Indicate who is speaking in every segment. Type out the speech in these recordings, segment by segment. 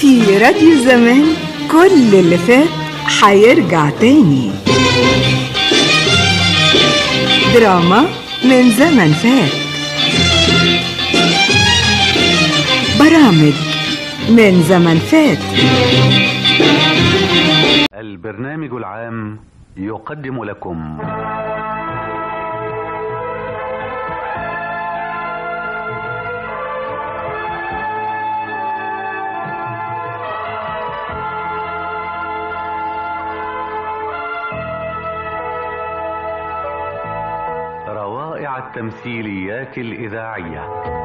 Speaker 1: في راديو زمان كل اللي فات هيرجع تاني. دراما من زمن فات، برامج من زمن فات.
Speaker 2: البرنامج العام يقدم لكم روائع التمثيليات الإذاعية.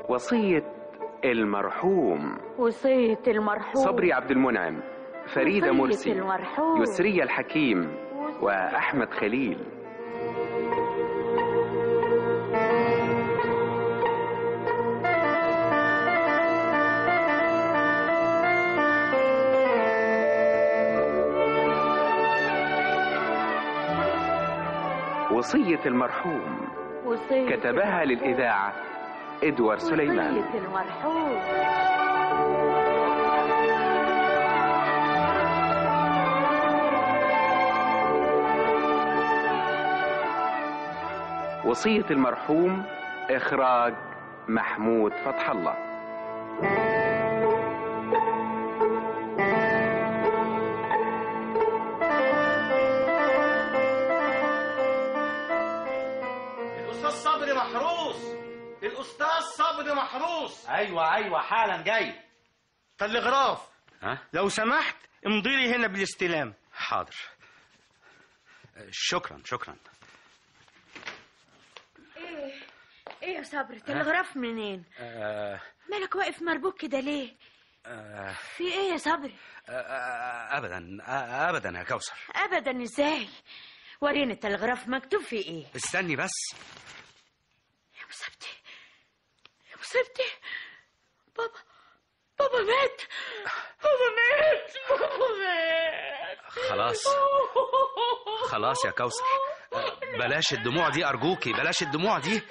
Speaker 3: وصية المرحوم.
Speaker 4: وصية المرحوم
Speaker 3: صبري عبد المنعم، فريدة مرسي،
Speaker 4: المرحوم
Speaker 3: يسرية الحكيم، وأحمد خليل. وصية المرحوم كتبها للإذاعة إدوار سليمان.
Speaker 4: وصية المرحوم.
Speaker 3: وصية المرحوم إخراج محمود فتح الله.
Speaker 5: الأستاذ صبري محروس، الأستاذ صبري محروس.
Speaker 6: ايوه حالا جاي.
Speaker 5: تلغراف.
Speaker 6: ها؟
Speaker 5: لو سمحت امضي لي هنا بالاستلام.
Speaker 6: حاضر. شكرا.
Speaker 4: ايه يا صبري، تلغراف منين؟ مالك واقف مربوك كده ليه؟ في ايه يا صبري؟
Speaker 6: ابدا يا كوثر.
Speaker 4: ابدا ازاي؟ وريني التلغراف مكتوب فيه ايه.
Speaker 6: استني بس.
Speaker 4: يا مصيبتي بابا مات.
Speaker 6: خلاص يا كوثر، بلاش الدموع دي ارجوكي، بلاش الدموع دي.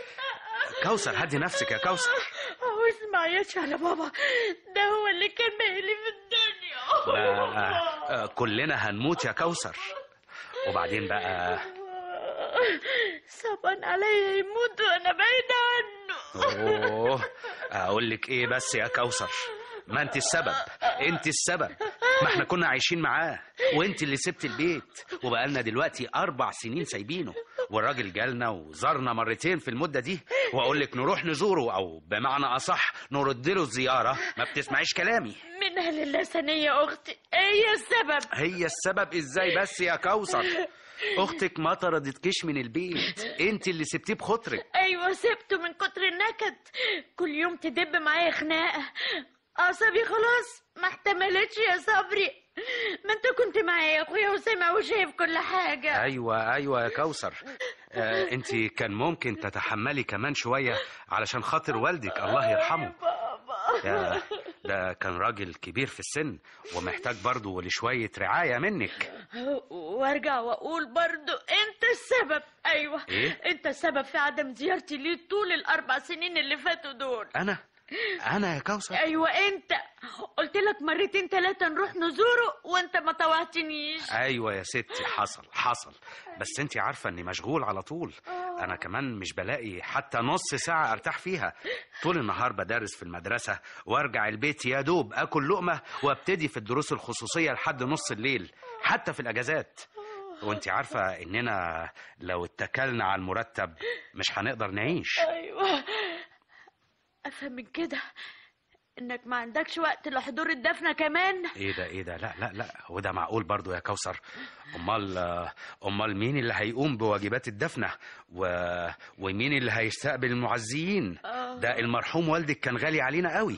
Speaker 6: كوثر هدي نفسك يا كوثر.
Speaker 4: واسمع يا على بابا، ده هو اللي كان مقلي في الدنيا.
Speaker 6: كلنا هنموت يا كوثر. وبعدين بقى
Speaker 4: صعبان عليا يموت وانا بعيد عنه.
Speaker 6: اقول لك ايه بس يا كوثر، ما انت السبب. ما احنا كنا عايشين معاه وانت اللي سبت البيت، وبقالنا دلوقتي 4 سنين سايبينه، والراجل جالنا وزارنا مرتين في المدة دي، واقول لك نروح نزوره، او بمعنى اصح نرد له الزيارة، ما بتسمعيش كلامي.
Speaker 4: منها لله ثانية اختي، هي السبب
Speaker 6: ازاي بس يا كوثر؟ اختك ما طردتكش من البيت، انت اللي سبتيه بخاطرك.
Speaker 4: ايوه سبته من كتر النكد، كل يوم تدب معايا خناقه، اعصابي خلاص ما احتملتش يا صبري. ما انت كنت معايا يا اخويا وسامع وشايف كل حاجه.
Speaker 6: ايوه يا كوثر. انت كان ممكن تتحملي كمان شويه علشان خاطر والدك الله يرحمه. ده كان راجل كبير في السن ومحتاج برضه لشويه رعايه منك.
Speaker 4: وارجع واقول برضه انت السبب. ايوه
Speaker 6: إيه؟
Speaker 4: انت السبب في عدم زيارتي ليه طول ال4 سنين اللي فاتوا دول.
Speaker 6: انا يا كوثر؟
Speaker 4: ايوه انت، قلت لك 2 3 نروح نزوره وانت ما طوعتنيش.
Speaker 6: ايوه يا ستي، حصل، بس انت عارفه اني مشغول على طول. انا كمان مش بلاقي حتى نص ساعه ارتاح فيها. طول النهار بدرس في المدرسه، وارجع البيت يا دوب اكل لقمه وابتدي في الدروس الخصوصيه لحد نص الليل، حتى في الاجازات. وانت عارفه اننا لو اتكلنا على المرتب مش هنقدر نعيش.
Speaker 4: ايوه افهم من كده انك ما عندكش وقت لحضور الدفنه كمان.
Speaker 6: ايه ده لا هو ده معقول برضو يا كوثر؟ امال مين اللي هيقوم بواجبات الدفنه ومين اللي هيستقبل المعزيين؟ ده المرحوم والدك كان غالي علينا قوي،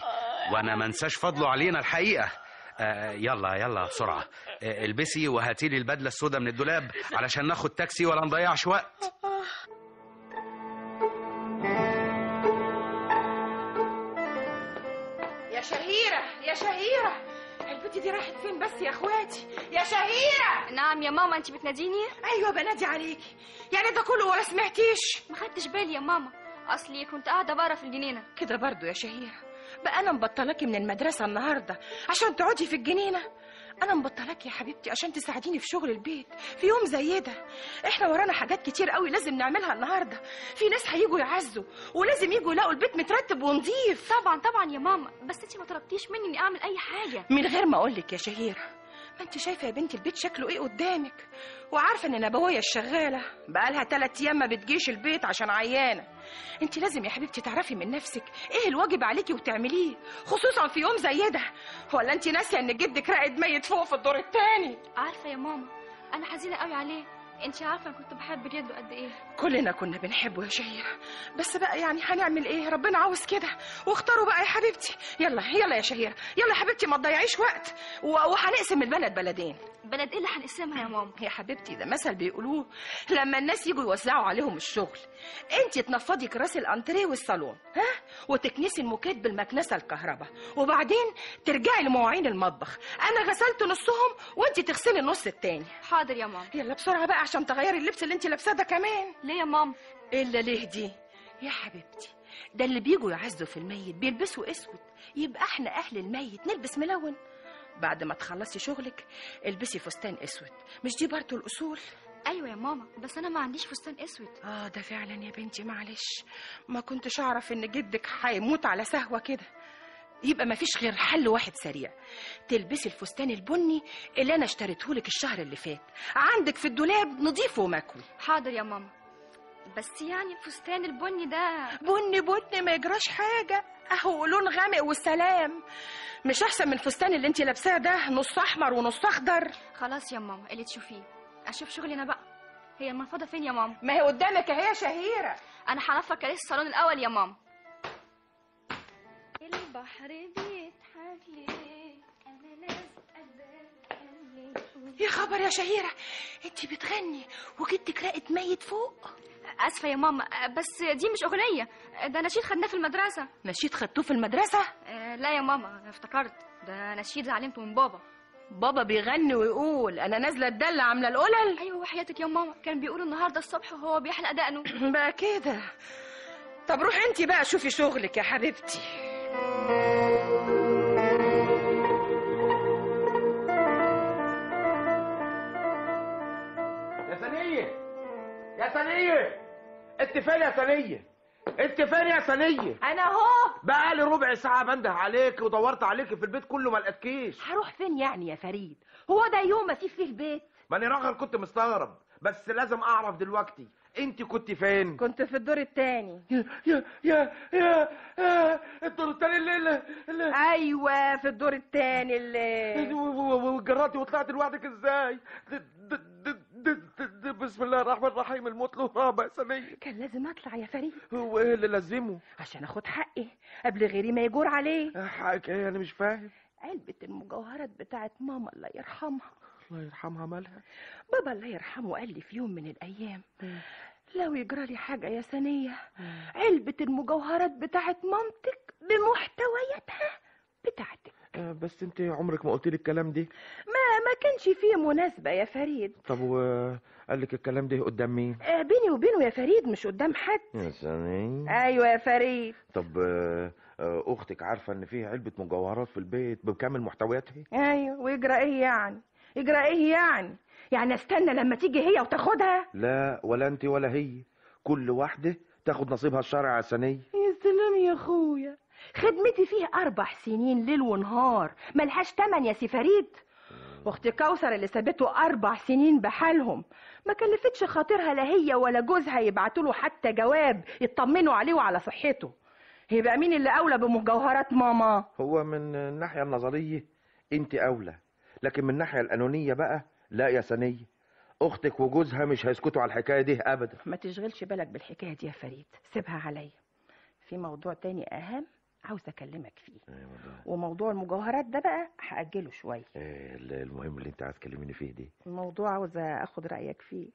Speaker 6: وانا ما انساش فضله علينا الحقيقه. يلا بسرعه، البسي وهاتيلي البدله السوداء من الدولاب علشان ناخد تاكسي ولا نضيعش وقت.
Speaker 7: يا شهيرة حبيبتي دي راحت فين بس يا اخواتي؟ يا شهيرة.
Speaker 8: نعم يا ماما، انت بتناديني؟
Speaker 7: ايوه بنادي عليكي. يعني ده كله ولا سمعتيش؟
Speaker 8: ما خدتش بالي يا ماما، اصلي كنت قاعده بره في الجنينه.
Speaker 7: كده برضو يا شهيرة؟ بقى انا مبطلاكي من المدرسة النهاردة عشان تقعدي في الجنينة؟ انا مبطلاكي يا حبيبتي عشان تساعديني في شغل البيت في يوم زي ده. احنا ورانا حاجات كتير قوي لازم نعملها النهارده. في ناس هيجوا يعزوا ولازم يجوا يلاقوا البيت مترتب ونظيف.
Speaker 8: طبعا طبعا يا ماما، بس انت ما طلبتيش مني اني اعمل اي حاجه.
Speaker 7: من غير ما اقولك يا شهيرة، ما انت شايفه يا بنتي البيت شكله ايه قدامك، وعارفه ان نبويه الشغاله بقالها 3 ايام ما بتجيش البيت عشان عيانه. انت لازم يا حبيبتي تعرفي من نفسك ايه الواجب عليكي وتعمليه، خصوصا في يوم زي ده. ولا انت ناسيه ان جدك راقد ميت فوق في الدور الثاني؟
Speaker 8: عارفه يا ماما، انا حزينه قوي عليه. انت عارفه انا كنت بحب جده قد ايه.
Speaker 7: كلنا كنا بنحبه يا شهيرة، بس بقى يعني هنعمل ايه، ربنا عاوز كده. واختاروا بقى يا حبيبتي. يلا يلا يا شهيرة، يلا يا حبيبتي ما تضيعيش وقت. وهنقسم البلد بلدين.
Speaker 8: بلد ايه اللي هنقسمها يا ماما؟
Speaker 7: يا حبيبتي ده مثل بيقولوه لما الناس يجوا يوزعوا عليهم الشغل. انت تنفضي كراسي الانتريه والصالون، ها، وتكنسي الموكيت بالمكنسه الكهرباء، وبعدين ترجعي لمواعين المطبخ. انا غسلت نصهم وانت تغسلي النص التاني.
Speaker 8: حاضر يا ماما.
Speaker 7: يلا بسرعه بقى عشان تغيري اللبس اللي انت لابساه ده كمان.
Speaker 8: ليه يا ماما؟
Speaker 7: الا ليه دي يا حبيبتي؟ ده اللي بيجوا يعزوا في الميت بيلبسوا اسود، يبقى احنا اهل الميت نلبس ملون. بعد ما تخلصي شغلك البسي فستان اسود، مش دي برضو الاصول؟
Speaker 8: ايوه يا ماما، بس انا ما عنديش فستان اسود.
Speaker 7: ده فعلا يا بنتي، معلش ما كنتش اعرف ان جدك هيموت على سهوه كده. يبقى ما فيش غير حل واحد سريع، تلبسي الفستان البني اللي انا اشتريتهولك الشهر اللي فات، عندك في الدولاب نضيف ومكوي.
Speaker 8: حاضر يا ماما، بس يعني الفستان البني ده
Speaker 7: بني بني ما يجراش حاجه، اهو لون غامق والسلام. مش احسن من الفستان اللي انت لابساه ده نص احمر ونص اخضر؟
Speaker 8: خلاص يا ماما، اللي تشوفيه. اشوف شغلي انا بقى. هي المنفضه فين يا ماما؟
Speaker 7: ما هي قدامك اهي يا شهيره.
Speaker 8: انا هنفض كراسي الصالون الاول يا ماما. البحر بيضحك ليه، انا لازقه
Speaker 7: يا خبر يا شهيره، انت بتغني وجدك راقد ميت فوق؟
Speaker 8: اسفه يا ماما، بس دي مش اغنيه، ده نشيد خدناه في المدرسه.
Speaker 7: نشيد خدتوه في المدرسه؟
Speaker 8: لا يا ماما، أنا افتكرت ده نشيد علمته من بابا.
Speaker 7: بابا بيغني ويقول انا نازله الدله عامله القلل؟
Speaker 8: ايوه وحياتك يا ماما، كان بيقول النهارده الصبح وهو بيحلق دقنه.
Speaker 7: بقى كده. طب روحي انت بقى شوفي شغلك يا حبيبتي.
Speaker 5: يا ثانية، يا ثانية، انت فين يا ثانية؟ انت فين يا ثانية؟
Speaker 7: انا اهو.
Speaker 5: بقالي ربع ساعة بنده عليك ودورت عليك في البيت كله ما لقيتكيش.
Speaker 7: هروح فين يعني يا فريد؟ هو ده يوم اسيب فيه البيت؟
Speaker 5: ماني راجل كنت مستغرب، بس لازم اعرف دلوقتي انت كنت فين؟
Speaker 7: كنت في الدور الثاني.
Speaker 5: يا الدور الثاني اللي
Speaker 7: ايوه في الدور الثاني اللي
Speaker 5: وجراتي وطلعت لوحدك ازاي؟ بسم الله الرحمن الرحيم، الموت له رابع يا ثانية.
Speaker 7: كان لازم اطلع يا فريد.
Speaker 5: هو ايه اللي لازمه؟
Speaker 7: عشان اخد حقي قبل غيري ما يجور عليه.
Speaker 5: حقك ايه؟ انا مش فاهم.
Speaker 7: علبة المجوهرات بتاعت ماما الله يرحمها.
Speaker 5: الله يرحمها، مالها؟
Speaker 7: بابا الله يرحمه قال لي في يوم من الايام لو يجرى لي حاجة يا ثانية، علبة المجوهرات بتاعت مامتك بمحتوياتها بتاعتك.
Speaker 5: بس انت عمرك ما قلت لي الكلام دي.
Speaker 7: ما كانش فيه مناسبة يا فريد.
Speaker 5: طب وقال لك الكلام ده قدام مين؟
Speaker 7: بيني وبينه يا فريد، مش قدام حد.
Speaker 5: يا ثانية.
Speaker 7: ايوه يا فريد.
Speaker 5: طب اختك عارفة ان فيه علبة مجوهرات في البيت بكامل محتوياتها؟
Speaker 7: ايوه، ويجرى ايه يعني؟ يجرى ايه يعني استنى لما تيجي هي وتاخدها؟
Speaker 5: لا، ولا انت ولا هي، كل واحدة تاخد نصيبها الشرعي يا ثانية.
Speaker 7: يا سلام يا اخويا، خدمتي فيه 4 سنين ليل ونهار ملهاش تمن يا سي فريد. واختي كوثر اللي سابته 4 سنين بحالهم ما كلفتش خاطرها لا هي ولا جوزها يبعتوا له حتى جواب يطمنوا عليه وعلى صحته. يبقى مين اللي اولى بمجوهرات ماما؟
Speaker 5: هو من الناحية النظرية انت اولى، لكن من الناحية القانونية بقى لا يا ثانية، اختك وجوزها مش هيسكتوا على الحكاية دي ابدا.
Speaker 7: ما تشغلش بالك بالحكاية دي يا فريد، سيبها عليا. في موضوع تاني اهم عاوز اكلمك فيه. وموضوع المجوهرات ده بقى هاجله شويه.
Speaker 5: المهم اللي انت عايز تكلميني فيه دي
Speaker 7: موضوع عاوز اخد رايك فيه.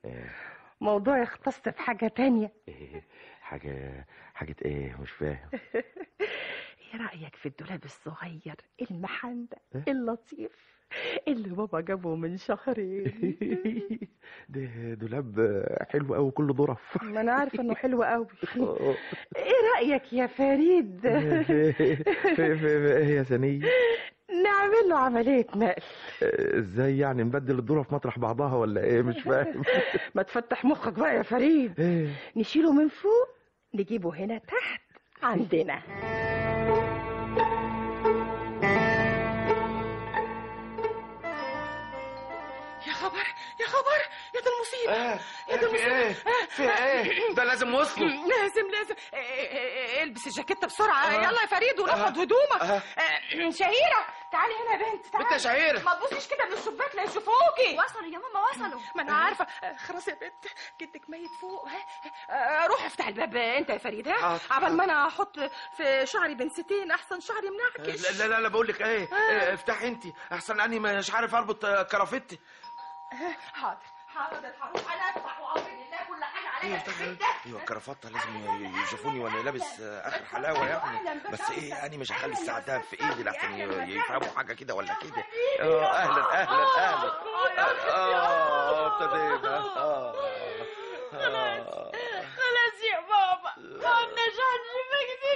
Speaker 7: موضوع يختص في حاجه تانية.
Speaker 5: حاجه ايه؟ مش فاهم.
Speaker 7: ايه رأيك في الدولاب الصغير المحندق اللطيف اللي بابا جابه من شهرين؟
Speaker 5: ده دولاب حلو قوي كله ظرف.
Speaker 7: ما انا عارفه انه حلو قوي. ايه رأيك يا فريد
Speaker 5: في ايه يا سنية؟
Speaker 7: نعمل له عملية نقل.
Speaker 5: ازاي يعني نبدل الظرف مطرح بعضها ولا ايه؟ مش فاهم.
Speaker 7: ما تفتح مخك بقى يا فريد. نشيله من فوق نجيبه هنا تحت عندنا.
Speaker 9: يا خبر يا خبر يا ده المصيبة. يا ده المصيبة.
Speaker 5: في ايه؟ ده لازم وصله.
Speaker 7: لازم البس الجاكيتة بسرعة. يلا يا فريد وناخد هدومك. شهيرة تعالي هنا يا بنت. تعالي
Speaker 5: بنت يا شهيرة.
Speaker 7: ما تبصيش كده من الشباك لا يشوفوكي.
Speaker 8: وصلوا يا ماما وصلوا.
Speaker 7: ما انا عارفة. خلاص يا بنت جدك ميت فوق. روح افتح الباب انت يا فريد. عبال ما انا احط في شعري بنستين احسن شعري منعكش.
Speaker 5: لا لا لا بقول لك ايه. افتحي انت احسن اني مش عارف اربط كرافتي.
Speaker 7: حاضر هروح انا افتح وامر الله كل حاجه عليا.
Speaker 5: ايوه الكرافته لازم يشوفوني وانا لابس اخر حلاوه يعني. بس ايه انا مش هخلي الساعه ده في ايدي لحسن يفهموا حاجه كده ولا كده. اهلا ابتدينا.
Speaker 4: خلاص يا بابا ما قلناش هنشوفك دي.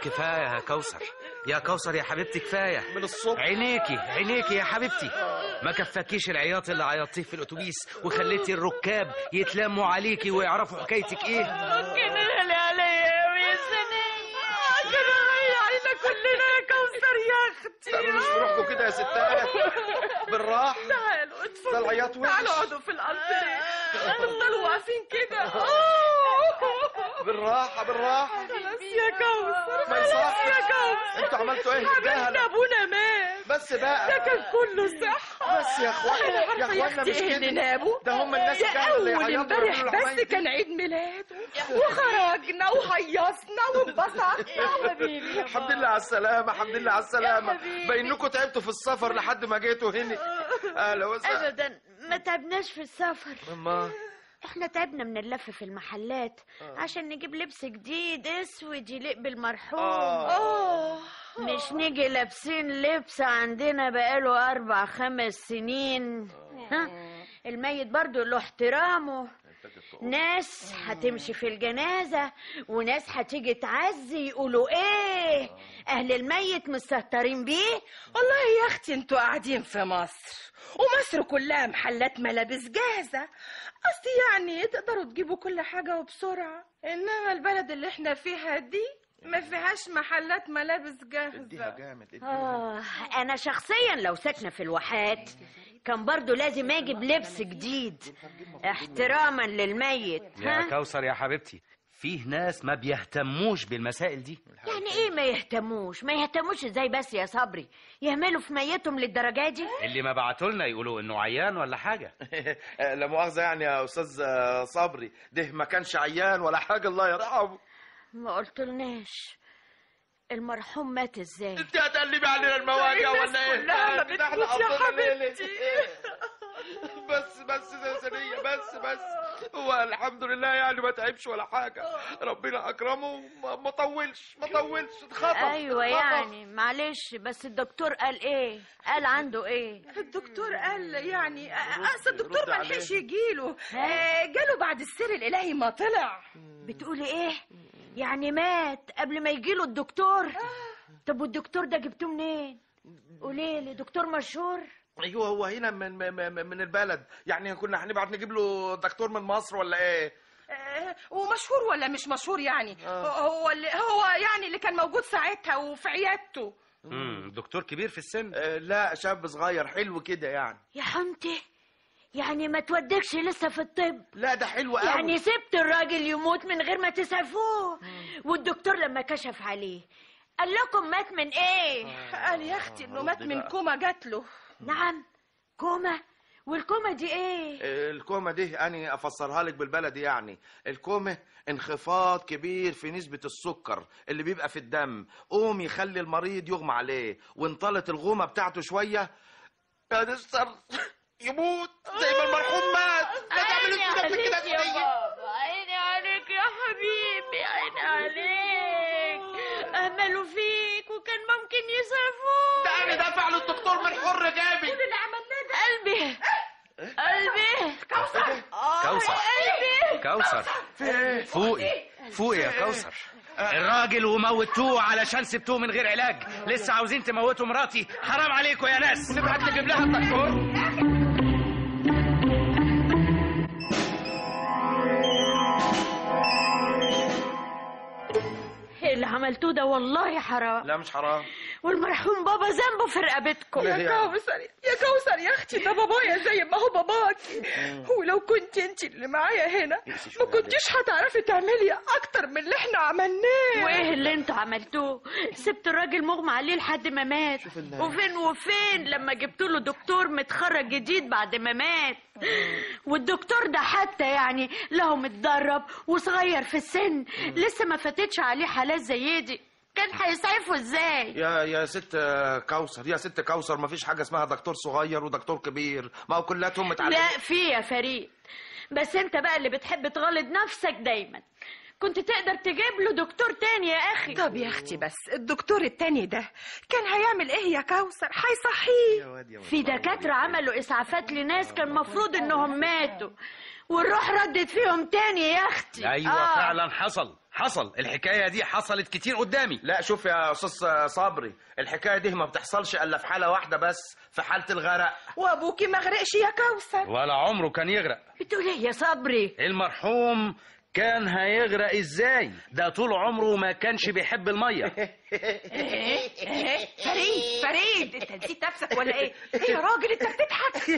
Speaker 6: كفايه يا كوثر. يا كوثر يا حبيبتي كفايه
Speaker 5: من الصبح.
Speaker 6: عينيكي يا حبيبتي. ما كفاكيش العياط اللي عيطتيه في الاتوبيس وخليتي الركاب يتلموا عليكي ويعرفوا حكايتك ايه.
Speaker 4: كان غالي عليا قوي يا سنية. كان غالي علينا كلنا يا كوثر يا اختي.
Speaker 5: مش بروحكم كده يا ستات. بالراحه.
Speaker 7: تعالوا اتفضلوا.
Speaker 5: ده العياط وحش.
Speaker 7: تعالوا اقعدوا في الانتريه. تفضلوا واقفين كده.
Speaker 5: بالراحه
Speaker 7: خلاص يا كوثر.
Speaker 5: ما يصحش. انتوا عملتوا ايه
Speaker 7: حبيبنا ابونا مات.
Speaker 5: بس بقى
Speaker 7: ده كان كله صحة.
Speaker 5: بس يا اخوانا مش
Speaker 7: اللي
Speaker 5: كده.
Speaker 7: نابه
Speaker 5: ده هم الناس كانوا اللي
Speaker 7: اول
Speaker 5: يعيطوا
Speaker 7: امبارح
Speaker 5: ويعملوا
Speaker 7: بس
Speaker 5: العمايل
Speaker 7: كان عيد ميلاده وخرجنا وهيصنا وانبسطنا.
Speaker 4: يا حبيبي
Speaker 5: الحمد لله على السلامة. باينكم تعبتوا في السفر لحد ما جيتوا هنا. اهلا وسهلا.
Speaker 4: ابدا ما تعبناش في السفر.
Speaker 5: ماما
Speaker 4: احنا تعبنا من اللف في المحلات عشان نجيب لبس جديد اسود يليق بالمرحوم. مش نيجي لابسين لبس عندنا بقاله 4-5 سنين. الميت برضو له احترامه. ناس هتمشي في الجنازة وناس هتيجي تعزي يقولوا ايه اهل الميت مستهترين بيه.
Speaker 7: والله يا اختي انتوا قاعدين في مصر ومصر كلها محلات ملابس جاهزة. قصدي يعني تقدروا تجيبوا كل حاجة وبسرعة. انما البلد اللي احنا فيها دي ما فيهاش محلات ملابس جاهزة.
Speaker 4: انا شخصيا لو ساكنة في الواحات كان برضو لازم اجيب لبس جديد احتراما للميت.
Speaker 6: يا كوثر يا حبيبتي فيه ناس ما بيهتموش بالمسائل دي.
Speaker 4: يعني ايه ما يهتموش ازاي بس يا صبري؟ يهملوا في ميتهم للدرجة دي؟
Speaker 6: اللي ما بعتولنا يقولوا انه عيان ولا حاجة.
Speaker 5: لا مؤاخذة يعني يا استاذ صبري ده ما كانش عيان ولا حاجة الله يرحمه.
Speaker 4: ما قلتلناش المرحوم مات ازاي؟
Speaker 5: انت هتقلبي علينا المواجع ولا ايه؟
Speaker 7: كلها ما بتموت يا حبيبتي.
Speaker 5: بس يا سنية بس هو الحمد لله يعني ما تعبش ولا حاجة. ربنا أكرمه ما طولش اتخطف.
Speaker 4: أيوة يعني معلش بس الدكتور قال إيه؟ قال عنده إيه؟
Speaker 7: الدكتور قال يعني أصل الدكتور ما لحقش يجيله. جاله بعد السر الإلهي ما طلع.
Speaker 4: بتقولي إيه؟ يعني مات قبل ما يجيله الدكتور؟ طب والدكتور ده جبتوه منين؟ قوليلي دكتور مشهور؟
Speaker 5: ايوه هو هنا من البلد يعني. كنا هنبعت نجيب له دكتور من مصر ولا ايه؟
Speaker 7: ومشهور ولا مش مشهور يعني؟ هو يعني اللي كان موجود ساعتها وفي عيادته.
Speaker 6: دكتور كبير في السن؟
Speaker 5: لا شاب صغير حلو كده يعني.
Speaker 4: يا حمتي يعني ما تودكش لسه في الطب؟
Speaker 5: لا ده حلو قوي.
Speaker 4: يعني سبت الراجل يموت من غير ما تسعفوه؟ والدكتور لما كشف عليه قال لكم مات من ايه؟
Speaker 7: قال يا اختي انه مات من كوما جاتله.
Speaker 4: نعم كوما؟ والكوما دي ايه؟
Speaker 5: الكوما دي انا افسرها لك بالبلدي يعني. الكوما انخفاض كبير في نسبة السكر اللي بيبقى في الدم قوم يخلي المريض يغمى عليه وانطلت الغومة بتاعته شوية ينسر يموت زي ما المرحوم مات. ما تعملوش كده
Speaker 4: يا بابا عيني عليك يا حبيبي عيني عليك. عملوا فيك وكان ممكن يصرفوك.
Speaker 5: ده انا دافع للدكتور من حر جابي.
Speaker 4: كل اللي عملناه ده قلبي
Speaker 9: كوثر
Speaker 6: كوثر
Speaker 4: قلبي
Speaker 6: كوثر فوقي يا كوثر. الراجل وموتوه علشان سبتوه من غير علاج، لسه عاوزين تموتوا مراتي؟ حرام عليكم يا ناس.
Speaker 5: نبعت نجيب لها الدكتور.
Speaker 4: اللي عملتوه ده والله حرام.
Speaker 5: لا مش حرام.
Speaker 4: والمرحوم بابا ذنبه في رقبتكم.
Speaker 7: يا كوثر يا اختي، ده بابايا زي ما هو باباكي. ولو كنت انت اللي معايا هنا ما كنتيش هتعرفي تعملي اكتر من اللي احنا عملناه.
Speaker 4: وايه اللي انتوا عملتوه؟ سبت الراجل مغمى عليه لحد ما مات، وفين لما جبتوا له دكتور متخرج جديد بعد ما مات. والدكتور ده حتى يعني له متدرب وصغير في السن، لسه ما فاتتش عليه حالات زي دي، كان هيسعفوا ازاي؟
Speaker 5: يا ست كوثر مفيش حاجه اسمها دكتور صغير ودكتور كبير، ما هو كلاتهم متعلمين.
Speaker 4: لا في يا فريد، بس انت بقى اللي بتحب تغلط نفسك دايما. كنت تقدر تجيب له دكتور تاني يا اخي.
Speaker 7: طب يا اختي بس الدكتور التاني ده كان هيعمل ايه يا كوثر؟ هيصحيه.
Speaker 4: في دكاترة عملوا اسعافات لناس كان مفروض انهم ماتوا، والروح ردت فيهم تاني يا اختي.
Speaker 6: ايوه فعلا حصل الحكايه دي حصلت كتير قدامي.
Speaker 5: لا شوف يا استاذ صبري، الحكايه دي ما بتحصلش الا في حاله واحده بس، في حاله الغرق.
Speaker 7: وابوكي ما غرقش يا كوثر.
Speaker 6: ولا عمره كان يغرق.
Speaker 4: بتقول ايه يا صبري؟
Speaker 6: المرحوم كان هيغرق ازاي؟ ده طول عمره ما كانش بيحب الميه.
Speaker 7: فريد انت نسيت نفسك ولا ايه؟ ايه يا راجل انت بتضحك؟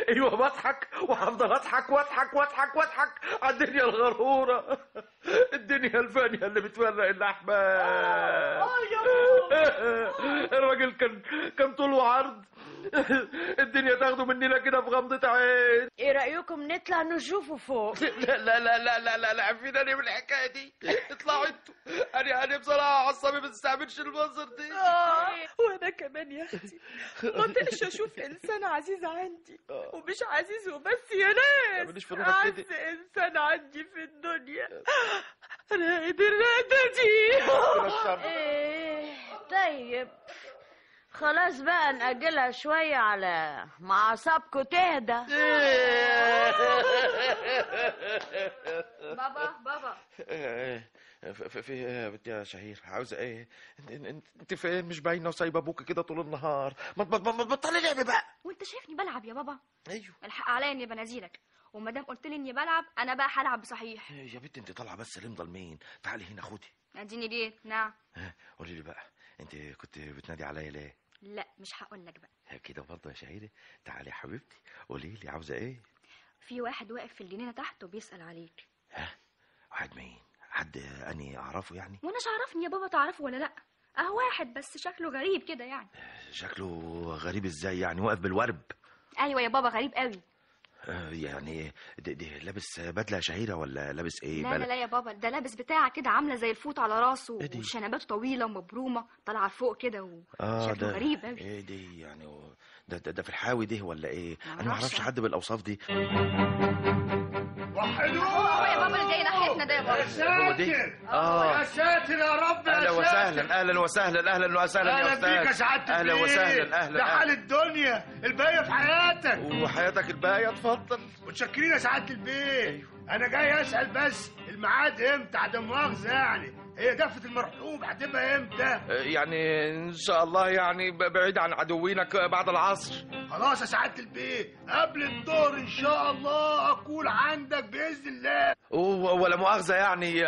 Speaker 5: ايوه بضحك وهفضل اضحك واضحك على الدنيا الغرورة، الدنيا الفانية اللي بتفرق الاحباب. الراجل كان طول وعرض، الدنيا تاخده مننا كده في غمضة عين.
Speaker 4: ايه رأيكم نطلع نشوفه فوق؟
Speaker 5: لا عارفين من الحكاية دي. اطلعوا انتوا، انا بصراحة عصبي ما تستعملش المنظر دي.
Speaker 7: وانا كمان يا اختي ما طقش اشوف انسان عزيز عندي، ومش عزيز وبس يا ناس، اعز انسان عندي في الدنيا رائد الرقدة دي.
Speaker 4: طيب خلاص بقى نأجلها شوية على ما أعصابكوا تهدى.
Speaker 8: بابا
Speaker 5: في ايه يا بنت يا شهير؟ عاوزه ايه؟ انت فين؟ مش باينه وسايبه ابوك كده طول النهار. ما بطلي لعب بقى.
Speaker 8: وانت شايفني بلعب يا بابا؟
Speaker 5: ايوه
Speaker 8: الحق عليا اني بنازلك، وما دام قلت لي اني بلعب انا بقى هلعب بصحيح.
Speaker 5: يا بنت انت طالعه بس ليه مضلمين؟ تعالي هنا خدي.
Speaker 8: اديني جيت. نعم.
Speaker 5: قولي لي بقى، انت كنت بتنادي عليا ليه؟
Speaker 8: لا مش هقول لك بقى
Speaker 5: كده برضه يا شهيره. تعالي يا حبيبتي قولي لي عاوزه ايه؟
Speaker 8: في واحد واقف في الجنينه تحت وبيسأل عليك.
Speaker 5: واحد مين؟ حد اني اعرفه يعني؟
Speaker 8: وانا عرفني يا بابا تعرفه ولا لا؟ واحد بس شكله غريب كده يعني.
Speaker 5: شكله غريب ازاي يعني؟ واقف بالورب؟
Speaker 8: ايوه يا بابا غريب قوي.
Speaker 5: يعني دي لابس بدله شهيره ولا لابس ايه؟
Speaker 8: لا يا بابا، ده لابس بتاعه كده عامله زي الفوط على راسه، وشنباته طويله ومبرومه طالعه لفوق كده، وشكله غريب قوي.
Speaker 5: ايه دي يعني؟ ده في الحاوي ده ولا ايه؟ انا ما اعرفش حد بالاوصاف دي.
Speaker 10: وحدوه.
Speaker 8: هو يا بابا اللي جاي ناحيتنا ده يا بابا.
Speaker 10: يا ساتر يا ساتر يا رب.
Speaker 5: اهلا وسهلا اهلا وسهلا اهلا وسهلا يا استاذ.
Speaker 10: اهلا بيك يا سعاده.
Speaker 5: اهلا وسهلا اهلا.
Speaker 10: ده حال الدنيا الباقيه في حياتك.
Speaker 5: وحياتك الباقيه. اتفضل.
Speaker 10: متشكرين يا سعاده البيت. انا جاي اسال بس الميعاد امتى؟ عدم مؤاخذه يعني، هي دفة المرحوم هتبقى امتى؟
Speaker 5: يعني ان شاء الله يعني بعيد عن عدوينك بعد العصر.
Speaker 10: خلاص يا سعاده البيت، قبل الظهر ان شاء الله اكون عندك باذن الله.
Speaker 5: ولا مؤاخذه يعني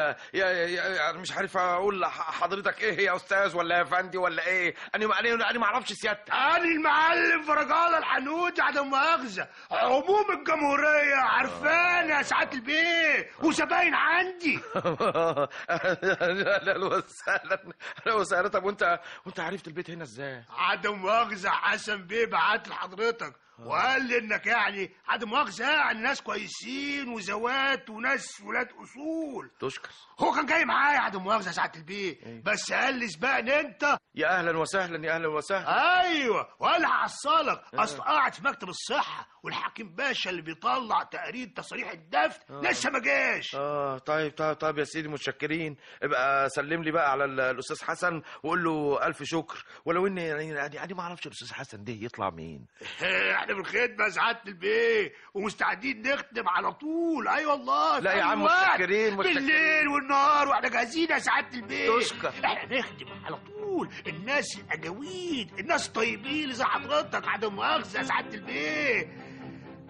Speaker 5: مش عارف اقول حضرتك ايه يا استاذ ولا يا فندي ولا ايه؟ انا ما اعرفش سيادتك.
Speaker 10: انا المعلم فرج الله الحنوتي عدم مؤاخذه، عموم الجمهوريه عارفانا يا سعاده البيت وزباين عندي.
Speaker 5: اهلا وسهلا. طب وانت عرفت البيت هنا ازاي؟
Speaker 10: عدم مؤاخذه حسن بيه بعت لحضرتك، وقال لي انك يعني عدم مؤاخذه يعني ناس كويسين وزوات وناس ولاد اصول.
Speaker 5: تشكر.
Speaker 10: هو كان جاي معايا عدم مؤاخذه ساعه البيت، بس قال لي سبقني انت.
Speaker 5: يا اهلا وسهلا يا اهلا وسهلا.
Speaker 10: ايوه، وقال هحصلك. اصل قاعد في مكتب الصحه والحكيم باشا اللي بيطلع تقرير تصريح الدفن لسه ما جاش.
Speaker 5: طيب يا سيدي، متشكرين. ابقى سلم لي بقى على الاستاذ حسن وقول له الف شكر. ولو اني يعني ما اعرفش الاستاذ حسن ده يطلع مين.
Speaker 10: احنا في الخدمه سعاده البيه ومستعدين نخدم على طول. اي والله.
Speaker 5: لا يا عم، متشكرين
Speaker 10: بالليل والنهار واحنا جاهزين يا سعاده البيه.
Speaker 5: تشكر.
Speaker 10: احنا نخدم على طول الناس الاجاويد، الناس الطيبين زي حضرتك عدم مؤاخذه يا سعاده البيه.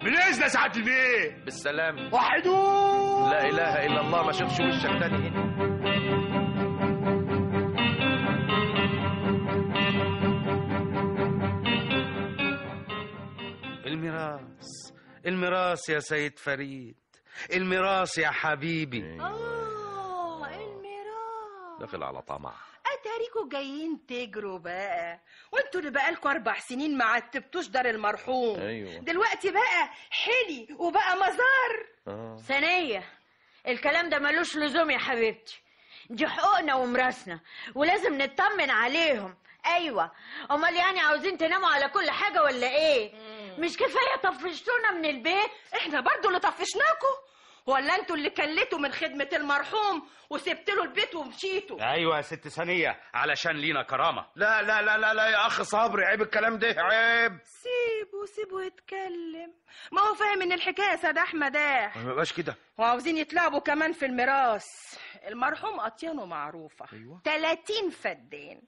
Speaker 10: بالاذن يا سعاده البيه.
Speaker 5: بالسلامه.
Speaker 10: وحدوه.
Speaker 5: لا اله الا الله، ما شافش وشك تاني هنا.
Speaker 6: الميراث يا سيد فريد، الميراث يا حبيبي.
Speaker 7: الميراث
Speaker 5: داخل على طمع.
Speaker 7: اتاريكوا جايين تجروا بقى، وانتوا اللي بقالكوا 4 سنين ما عتبتوش دار المرحوم.
Speaker 5: ايوه.
Speaker 7: دلوقتي بقى حلي وبقى مزار.
Speaker 4: ثانية، الكلام ده ملوش لزوم يا حبيبتي. دي حقوقنا ومراسنا ولازم نطمن عليهم. ايوه، امال يعني عاوزين تناموا على كل حاجه ولا ايه؟ مش كفايه طفشتونا من البيت؟
Speaker 7: احنا برضو اللي طفشناكوا، ولا انتوا اللي كلتوا من خدمه المرحوم وسبت له البيت ومشيتوا؟
Speaker 6: ايوه يا ست ثانيه، علشان لينا كرامه.
Speaker 5: لا لا لا لا لا يا اخ صبري، عيب الكلام ده، عيب.
Speaker 7: سيبه يتكلم، ما هو فاهم ان الحكايه سيد احمد
Speaker 5: ما بقاش كده.
Speaker 7: وعاوزين يتلعبوا كمان في الميراث. المرحوم اطيانه معروفه.
Speaker 5: أيوة.
Speaker 7: 30 فدان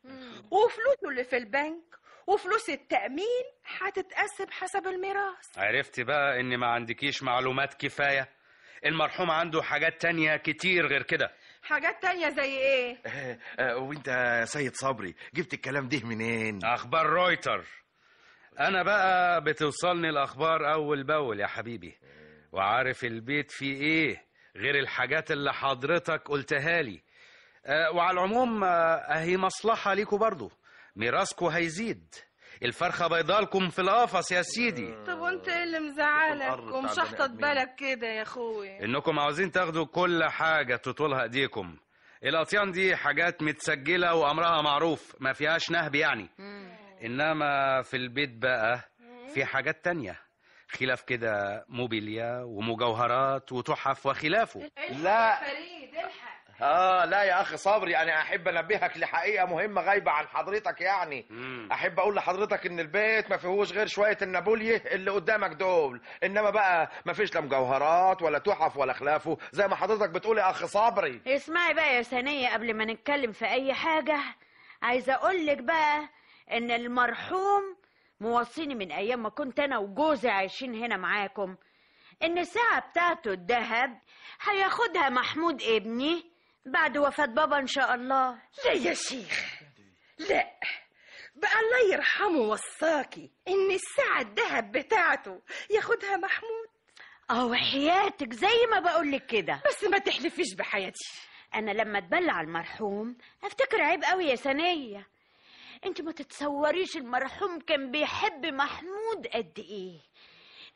Speaker 7: وفلوسه اللي في البنك وفلوس التأمين هتتقسم حسب الميراث.
Speaker 6: عرفتي بقى ان ما عندكيش معلومات كفايه. المرحوم عنده حاجات تانية كتير غير كده.
Speaker 7: حاجات تانية زي ايه؟
Speaker 5: وانت يا سيد صبري جبت الكلام ده منين؟
Speaker 6: اخبار رويتر. انا بقى بتوصلني الاخبار اول باول يا حبيبي، وعارف البيت فيه ايه غير الحاجات اللي حضرتك قلتها لي. وعلى العموم اهي مصلحه ليكوا برضو، ميراثكوا هيزيد، الفرخه بيضالكم في القفص يا سيدي.
Speaker 7: طب وانت ايه اللي مزعلك ومشحطط بالك كده يا اخويا؟
Speaker 6: انكم عاوزين تاخدوا كل حاجه تطولها ايديكم. الاطيان دي حاجات متسجله وامرها معروف، ما فيهاش نهب يعني. انما في البيت بقى في حاجات تانية خلاف كده، موبيليا ومجوهرات وتحف وخلافه.
Speaker 5: لا
Speaker 7: فريد الحق.
Speaker 5: لا يا اخي صبري، يعني احب انبهك لحقيقه مهمه غايبه عن حضرتك. يعني احب اقول لحضرتك ان البيت ما فيهوش غير شويه النابوليه اللي قدامك دول، انما بقى ما فيش لا مجوهرات ولا تحف ولا خلافه زي ما حضرتك بتقول يا اخ صبري.
Speaker 4: اسمعي بقى يا ثانيه، قبل ما نتكلم في اي حاجه عايزه اقول لك بقى ان المرحوم موصيني من ايام ما كنت انا وجوزي عايشين هنا معاكم ان الساعه بتاعته الذهب هياخدها محمود ابني بعد وفاه بابا ان شاء الله.
Speaker 7: لا يا شيخ، لا بقى الله يرحمه وصاكي ان الساعه الذهب بتاعته ياخدها محمود.
Speaker 4: وحياتك زي ما بقولك كده،
Speaker 7: بس ما تحلفيش بحياتي.
Speaker 4: انا لما اتبلع المرحوم افتكر عيب قوي يا ثانيه. انت ما تتصوريش المرحوم كان بيحب محمود قد ايه.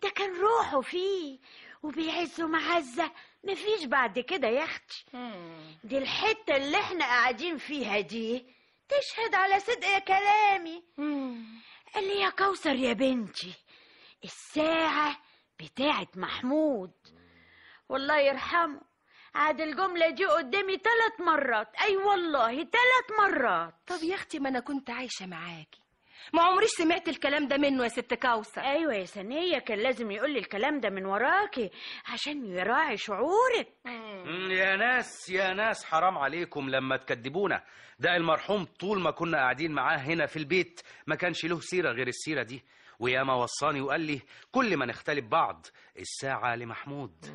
Speaker 4: ده كان روحه فيه وبيعزه معزه مفيش بعد كده يا اختي. دي الحته اللي احنا قاعدين فيها دي تشهد على صدق كلامي. قال لي يا كوثر يا بنتي الساعه بتاعت محمود، والله يرحمه عاد الجملة دي قدامي 3 مرات. أي والله 3 مرات.
Speaker 7: طب يا أختي ما أنا كنت عايشة معاكي، ما عمريش سمعت الكلام ده منه يا ست كوثر.
Speaker 4: أيوة يا ثانية، كان لازم يقولي الكلام ده من وراكي عشان يراعي شعورك.
Speaker 6: يا ناس حرام عليكم لما تكدبونا. ده المرحوم طول ما كنا قاعدين معاه هنا في البيت ما كانش له سيرة غير السيرة دي، وياما وصاني وقال لي كل ما نختلف بعض الساعة لمحمود.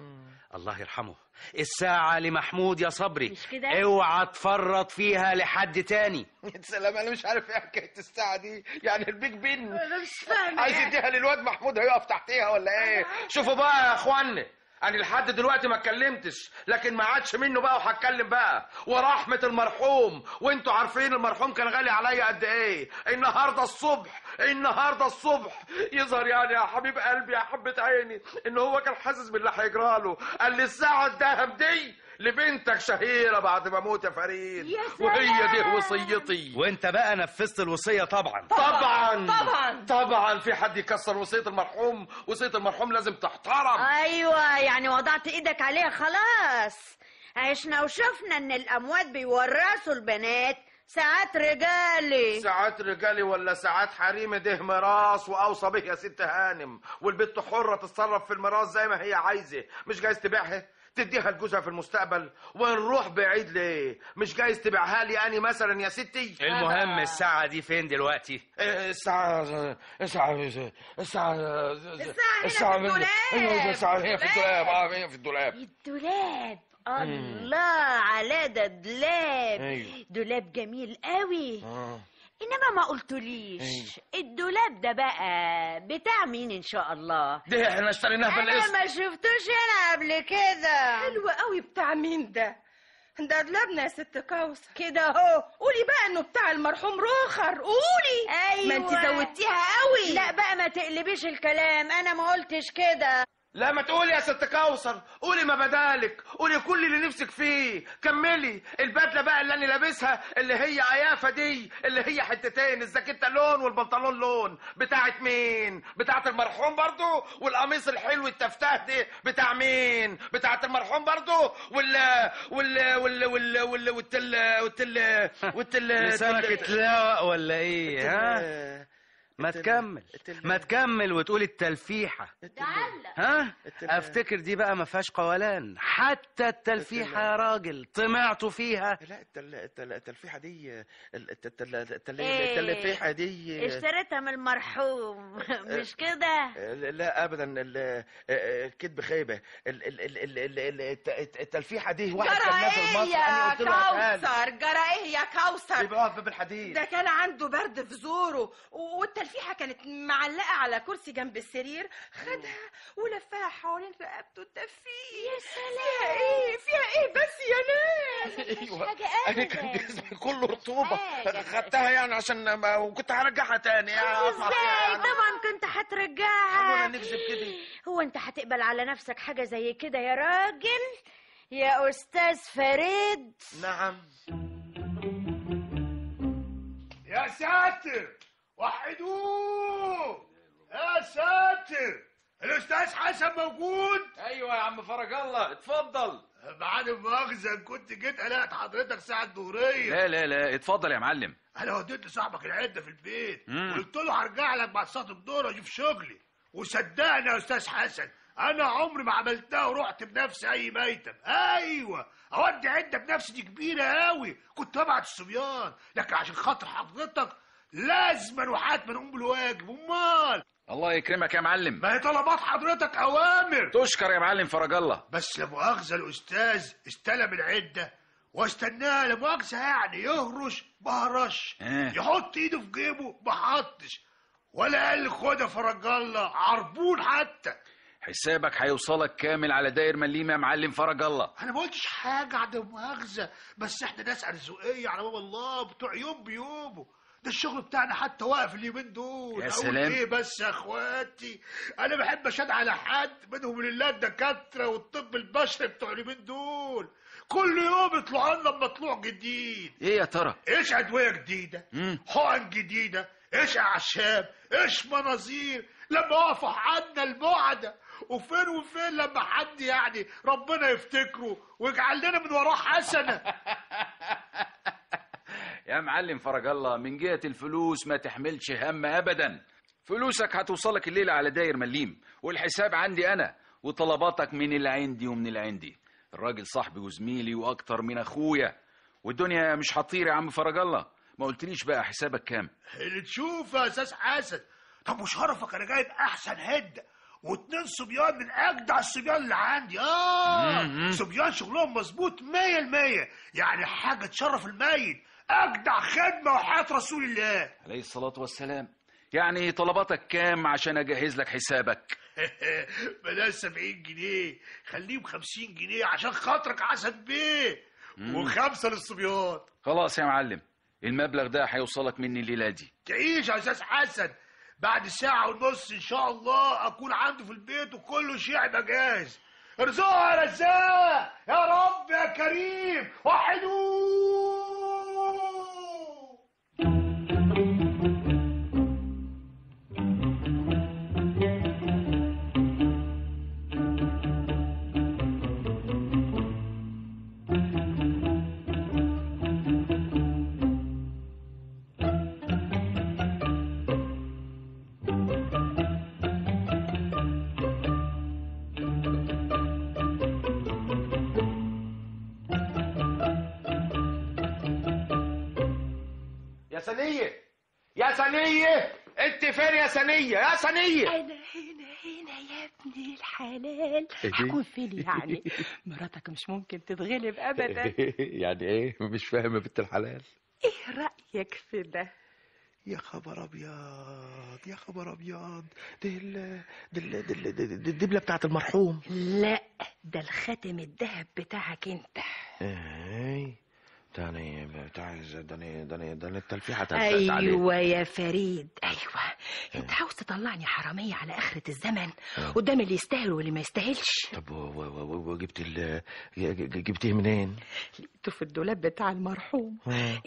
Speaker 6: الله يرحمه، الساعة لمحمود يا صبري،
Speaker 4: مش كده؟
Speaker 6: اوعى تفرط فيها لحد تاني.
Speaker 5: سلام، انا مش عارف ايه حكايه الساعه دي، يعني البيج بن
Speaker 7: انا مش فاهمه
Speaker 5: عايز يديها للواد محمود هيقف تحتيها ولا ايه؟ شوفوا بقى يا اخوانا، انا لحد دلوقتي ما اتكلمتش، لكن ما عادش منه بقى وهتكلم بقى. ورحمه المرحوم، وانتوا عارفين المرحوم كان غالي عليا قد ايه. النهارده الصبح يظهر يعني يا حبيب قلبي يا حبه عيني ان هو كان حاسس باللي هيجراله. قال لي الساعه الذهب دي لبنتك شهيره بعد ما اموت يا فريد،
Speaker 4: يا سلام.
Speaker 5: وهي دي وصيتي.
Speaker 6: وانت بقى نفذت الوصيه طبعا.
Speaker 5: طبعا في حد يكسر وصيه المرحوم؟ وصيه المرحوم لازم تحترم.
Speaker 4: ايوه يعني وضعت ايدك عليها خلاص. عشنا وشفنا ان الاموات بيورثوا البنات ساعات رجالي ولا ساعات حريمي. ده ميراث واوصى به يا ست هانم، والبنت حره تتصرف في الميراث زي ما هي عايزه. مش جايز تبيعها تديها لجوزها في المستقبل؟ ونروح بعيد ليه؟ مش جايز تبيعها لي اني مثلا يا ستي؟
Speaker 6: المهم الساعه دي فين دلوقتي؟
Speaker 5: الساعه هنا في الدولاب. هي في الدولاب.
Speaker 4: الله على ده دولاب.
Speaker 5: أيوه.
Speaker 4: دولاب جميل قوي. انما ما قلتوليش الدولاب ده بقى بتاع مين ان شاء الله؟
Speaker 5: ده احنا اشتريناه بالقسط.
Speaker 4: انا ما شفتوش هنا قبل كده.
Speaker 7: حلو قوي. بتاع مين ده؟ ده دولابنا يا ست كوثر.
Speaker 4: كده اهو.
Speaker 7: قولي بقى انه بتاع المرحوم رخر. قولي.
Speaker 4: ايوه
Speaker 7: ما انت زودتيها قوي.
Speaker 4: لا بقى ما تقلبيش الكلام، انا ما قلتش كده.
Speaker 5: لا ما تقولي يا ست كوثر، قولي ما بدالك، قولي كل اللي نفسك فيه. كملي. البدله بقى اللي انا لابسها اللي هي عيافه دي، اللي هي حتتين، الزاكيته لون والبنطلون لون، بتاعت مين؟ بتاعت المرحوم برضو؟ والقميص الحلو التفتاه ده بتاع مين؟ بتاعت المرحوم برضو؟ والتل
Speaker 6: لسانك اتلاوق ولا ايه؟ ها ما تكمل وتقول التلفيحه. ها افتكر دي بقى ما فيهاش قولان. حتى التلفيحه يا راجل طمعتوا فيها.
Speaker 5: لا التلفيحه دي التلفيحه دي
Speaker 4: اشتريتها من المرحوم مش كده؟
Speaker 5: لا ابدا، الكذب خيبه. التلفيحه دي واحد كان نازل مصر انا قلت له
Speaker 7: جرى ايه يا كوثر؟
Speaker 5: بيبقى واقف بالحديد.
Speaker 7: ده كان عنده برد في زوره، والتلفيحه كانت معلقه على كرسي جنب السرير، خدها ولفها حوالين رقبته التفيح.
Speaker 4: يا سلام.
Speaker 7: فيها ايه بس يا ناس؟
Speaker 5: ايوه انا كان جسمي كله رطوبه، خدتها يعني عشان وكنت هرجعها تاني.
Speaker 4: ازاي؟ طبعا كنت هترجعها.
Speaker 5: ولا نكذب كده؟
Speaker 4: هو انت هتقبل على نفسك حاجه زي كده يا راجل يا استاذ فريد؟
Speaker 5: نعم.
Speaker 10: يا ساتر وحدوه. يا ساتر الاستاذ حسن موجود؟
Speaker 5: ايوه يا عم فرج الله، اتفضل.
Speaker 10: بعد المؤاخذه كنت جيت قلقت حضرتك ساعه الظهريه.
Speaker 11: لا اتفضل يا معلم.
Speaker 10: انا وديت لصاحبك العده في البيت وقلت له هرجع لك بعد صلاه الظهر اشوف شغلي، وصدقني يا استاذ حسن انا عمري ما عملتها ورحت بنفسي اي ميتم. ايوه اودي عده بنفسي دي كبيره قوي، كنت ببعت الصبيان، لكن عشان خاطر حضرتك لازما وحتما نقوم بالواجب. امال
Speaker 11: الله يكرمك يا معلم.
Speaker 10: ما هي طلبات حضرتك اوامر.
Speaker 11: تشكر يا معلم فرج الله.
Speaker 10: بس لا مؤاخذه الاستاذ استلم العده واستناه، لا مؤاخذه يعني يهرش ما هرش، يحط ايده في جيبه ما حطش، ولا قال لي خد يا فرج الله عربون حتى.
Speaker 11: حسابك هيوصلك كامل على داير مليم يا معلم فرج الله.
Speaker 10: انا ما قلتش حاجه عدم مؤاخذه، بس احنا ناس ارزقيه على باب الله بتوع يوم بيومه. ده الشغل بتاعنا حتى واقف اليومين دول.
Speaker 11: يا سلام.
Speaker 10: ايه بس يا اخواتي، انا بحب اشهد على حد منهم لله الدكاتره والطب البشري بتوع اليومين دول، كل يوم يطلعوا لنا بمطلوع جديد.
Speaker 11: ايه يا ترى؟
Speaker 10: ايش ادويه جديده، حقن جديده، ايش اعشاب، ايش مناظير، لما وقفوا عنا البعده، وفين وفين لما حد يعني ربنا يفتكره ويجعل لنا من وراه حسنه.
Speaker 11: يا معلم فرج الله من جهة الفلوس ما تحملش هم أبدا. فلوسك هتوصلك الليلة على داير مليم، والحساب عندي أنا، وطلباتك من اللي عندي ومن اللي عندي. الراجل صاحبي وزميلي وأكتر من أخويا، والدنيا مش هتطير يا عم فرج الله. ما قلتليش بقى حسابك كام؟
Speaker 10: اللي تشوف يا أستاذ حسن. طب وشرفك أنا جايب أحسن هدة و2 صبيان من أجدع الصبيان اللي عندي. صبيان شغلهم مظبوط 100%، يعني حاجة تشرف الميت، أجدع خدمة وحياة رسول الله
Speaker 11: عليه الصلاة والسلام. يعني طلباتك كام عشان أجهز لك حسابك؟
Speaker 10: بدل 70 جنيه خليهم 50 جنيه عشان خاطرك عسل بيه، و5 للصبيان.
Speaker 11: خلاص يا معلم، المبلغ ده هيوصلك مني الليله دي.
Speaker 10: تعيش يا استاذ حسن، بعد ساعة ونص ان شاء الله اكون عنده في البيت وكله شيء يبقى جاهز. ارزقها يا رزاق يا رب يا كريم، وحدوه.
Speaker 5: سنية يا سنية، انت فين يا سنية؟ يا سنية
Speaker 7: انا هنا يا ابن الحلال. هكون فين يعني؟ مراتك مش ممكن تتغلب ابدا.
Speaker 5: يعني ايه؟ مش فاهم يا بنت الحلال.
Speaker 7: ايه رأيك في ده؟
Speaker 5: يا خبر ابيض يا خبر ابيض، دي الدبلة بتاعت المرحوم.
Speaker 7: لا، ده الخاتم الذهب بتاعك انت.
Speaker 5: ايه داني بتاع داني التلفيحة
Speaker 7: ايوه يا فريد، ايوه. انت عاوز تطلعني حرامية على اخرة الزمن قدام اللي يستاهل واللي ما يستاهلش.
Speaker 5: طب جبتيه منين؟
Speaker 7: لقيته في الدولاب بتاع المرحوم.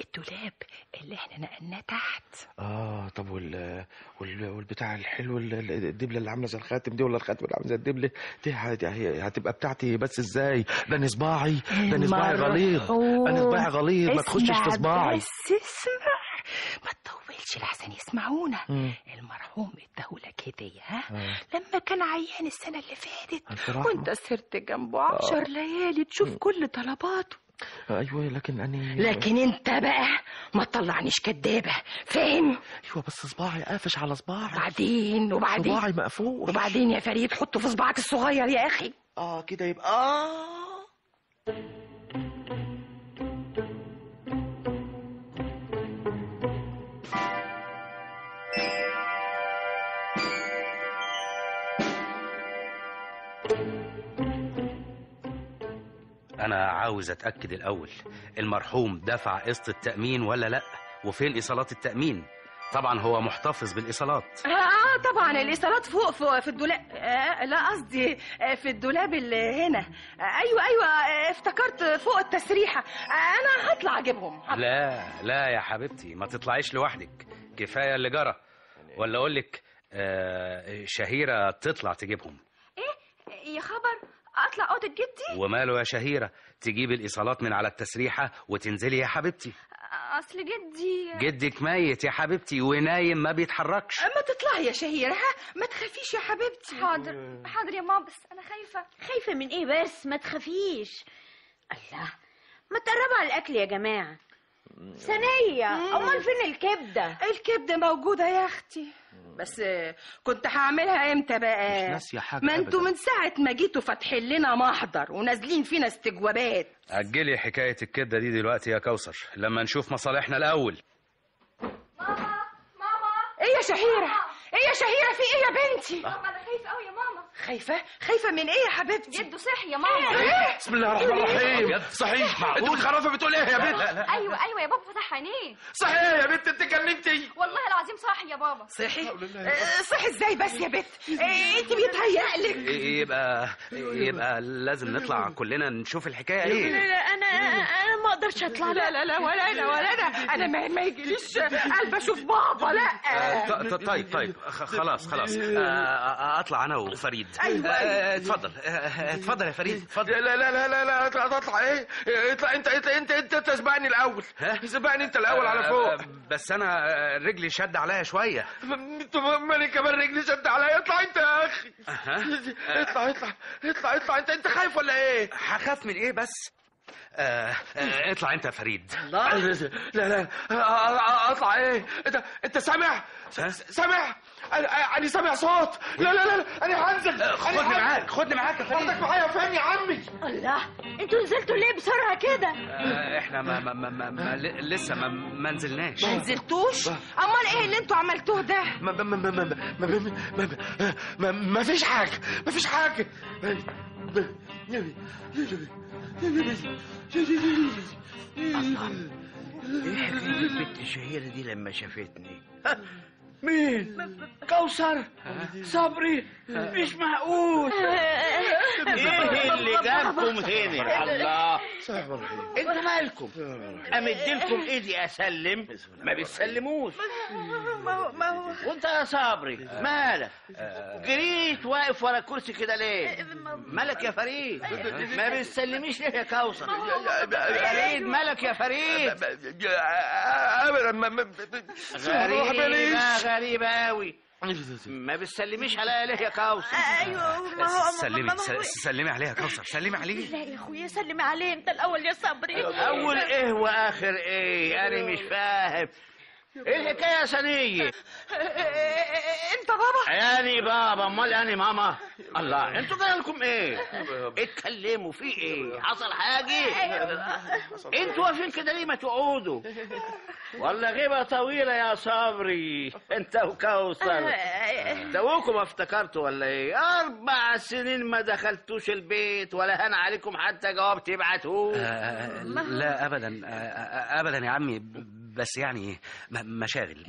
Speaker 7: الدولاب اللي احنا نقلناه تحت.
Speaker 5: طب والبتاع الحلو، الدبلة اللي عاملة زي الخاتم دي، ولا الخاتم اللي عامل زي الدبلة دي هتبقى بتاعتي بس ازاي؟ ده صباعي غليظ، انا صباعي غليظ، ما تخشش في صباعي.
Speaker 7: بس اسمع، ما تطولش لحسن يسمعونا. المرحوم اداهولك هدية لما كان عيان السنة اللي فاتت، وانت سرت جنبه 10 ليالي تشوف كل طلباته.
Speaker 5: ايوه لكن
Speaker 7: انت بقى ما تطلعنيش كدابة، فاهم؟
Speaker 5: ايوه بس صباعي قافش على صباعي.
Speaker 7: وبعدين
Speaker 5: صباعي مقفول.
Speaker 7: وبعدين يا فريد حطه في صباعك الصغير يا اخي.
Speaker 5: كده يبقى
Speaker 6: أنا عاوز أتأكد الأول، المرحوم دفع قسط التأمين ولا لأ؟ وفين إيصالات التأمين؟ طبعا هو محتفظ بالإيصالات.
Speaker 7: طبعا الإيصالات فوق في الدولاب. لا قصدي في الدولاب اللي هنا. ايوه افتكرت فوق التسريحة. انا هطلع اجيبهم.
Speaker 6: لا يا حبيبتي، ما تطلعيش لوحدك، كفاية اللي جرى. ولا أقول لك شهيرة تطلع تجيبهم.
Speaker 8: ايه يا خبر؟ اطلع اوضه جدي؟
Speaker 6: وماله يا شهيرة، تجيب الإيصالات من على التسريحة وتنزلي يا حبيبتي.
Speaker 8: اصل
Speaker 6: جدك ميت يا حبيبتي ونايم ما بيتحركش.
Speaker 7: ما تطلعي يا شهيرة، ما تخافيش يا حبيبتي.
Speaker 8: حاضر يا ماما، بس انا
Speaker 4: خايفة من ايه بس؟ ما تخافيش. الله، ما تقربوا على الاكل يا جماعة. ثانية، امال فين الكبدة؟
Speaker 7: الكبدة موجودة يا اختي، بس كنت هعملها امتى بقى؟
Speaker 5: مش ناسية حاجة.
Speaker 7: ما انتوا من ساعة ما جيتوا فاتحين لنا محضر ونازلين فينا استجوابات.
Speaker 6: أجلي حكاية الكبدة دي دلوقتي يا كوثر لما نشوف مصالحنا الأول.
Speaker 8: ماما
Speaker 7: ايه يا شهيرة في ايه يا بنتي؟
Speaker 8: ماما انا خايفة قوي يا ماما.
Speaker 7: خايفة من ايه يا حبيبتي؟
Speaker 8: جده صحي يا ماما.
Speaker 7: ايه؟
Speaker 5: بسم الله الرحمن الرحيم. صحيح انت بالخرافة بتقول ايه يا بنت؟
Speaker 8: ايوه يا بابا فتح عينيه.
Speaker 5: صحيح يا بنت، انت كلمتي؟
Speaker 8: والله العظيم صاحي يا بابا.
Speaker 7: صحي ازاي بس يا بنت؟ انت بيتهيألك.
Speaker 6: يبقى لازم نطلع كلنا نشوف الحكاية ايه.
Speaker 4: لا انا ما اقدرش اطلع.
Speaker 7: لا ولا انا ما يجيليش قلب اشوف بابا. لا
Speaker 6: طيب خلاص اطلع انا وفريد.
Speaker 7: ايوه
Speaker 6: اتفضل يا فريد، اتفضل.
Speaker 5: لا اطلع ايه؟ اطلع انت تسبقني الاول. سبقني انت الاول على فوق.
Speaker 6: بس انا رجلي شد عليا شويه.
Speaker 5: مالي كمان رجلي شد عليا. اطلع انت يا اخي. اطلع انت خايف ولا ايه؟
Speaker 6: هخاف من ايه بس؟ اطلع انت يا فريد.
Speaker 5: لا لا اطلع ايه؟ انت سامع؟ سامع؟ انا سامع صوت. لا انا هنزل.
Speaker 6: خدني معاك يا فريد.
Speaker 5: خدك معايا فين يا عمي؟
Speaker 4: الله، انتوا نزلتوا ليه بسرعه كده؟
Speaker 6: احنا لسه ما نزلناش.
Speaker 7: ما نزلتوش؟ امال ايه اللي انتوا عملتوه ده؟
Speaker 5: ما فيش حاجه.
Speaker 12: الله، ايه حكايه البنت الشهيره دي لما شافتني؟ مين؟ كوثر؟ صبري؟ مش معقول. ايه اللي جابكم هنا؟ الله، انتوا مالكم؟ امدلكم ايدي اسلم ما بتسلموش.
Speaker 7: ما هو
Speaker 12: وانت يا صبري مالك؟ جريت واقف ورا الكرسي كده ليه؟ مالك يا فريد؟ ما بتسلميش ليه يا كوثر؟ فريد مالك يا فريد؟ غريبة أوي. ما بتسلميش عليا ليه يا كوثر؟
Speaker 4: ايوه، ما هو
Speaker 6: سلمي عليها يا كوثر، سلمي عليه.
Speaker 4: لا يا اخويا، سلمي عليه انت الاول يا صبري.
Speaker 12: أول إيه وآخر إيه؟ أنا مش فاهم. ايه الحكايه يا سنيه؟
Speaker 7: انت بابا؟
Speaker 12: يعني بابا، امال يعني ماما؟ الله، انتوا جايلكم ايه؟ اتكلموا في ايه؟ حصل حاجه؟ انتوا واقفين كده ليه؟ ما تقعدوا. ولا غيبه طويله يا صبري انت وكوثر. دوكم افتكرتوا ولا ايه؟ 4 سنين ما دخلتوش البيت ولا هان عليكم حتى جواب تبعتوه.
Speaker 6: لا ابدا يا عمي، بس يعني مشاغل.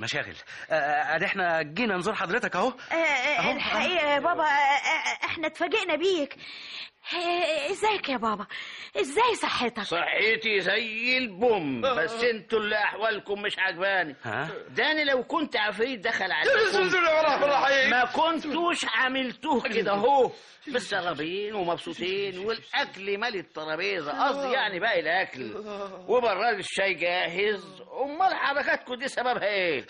Speaker 6: ادي احنا جينا نزور حضرتك اهو.
Speaker 4: الحقيقه يا بابا احنا اتفاجئنا بيك. ازيك يا بابا؟ ازاي صحتك؟
Speaker 12: صحتي زي البوم، بس انتوا اللي احوالكم مش عجباني. ده انا لو كنت عفريت دخل عليكم ما كنتوش عملتوه كده اهو. بالسرابين ومبسوطين والاكل مالي الترابيزه، قصدي يعني باقي الاكل، وبراد الشاي جاهز. امال حركاتكم دي سببها ايه؟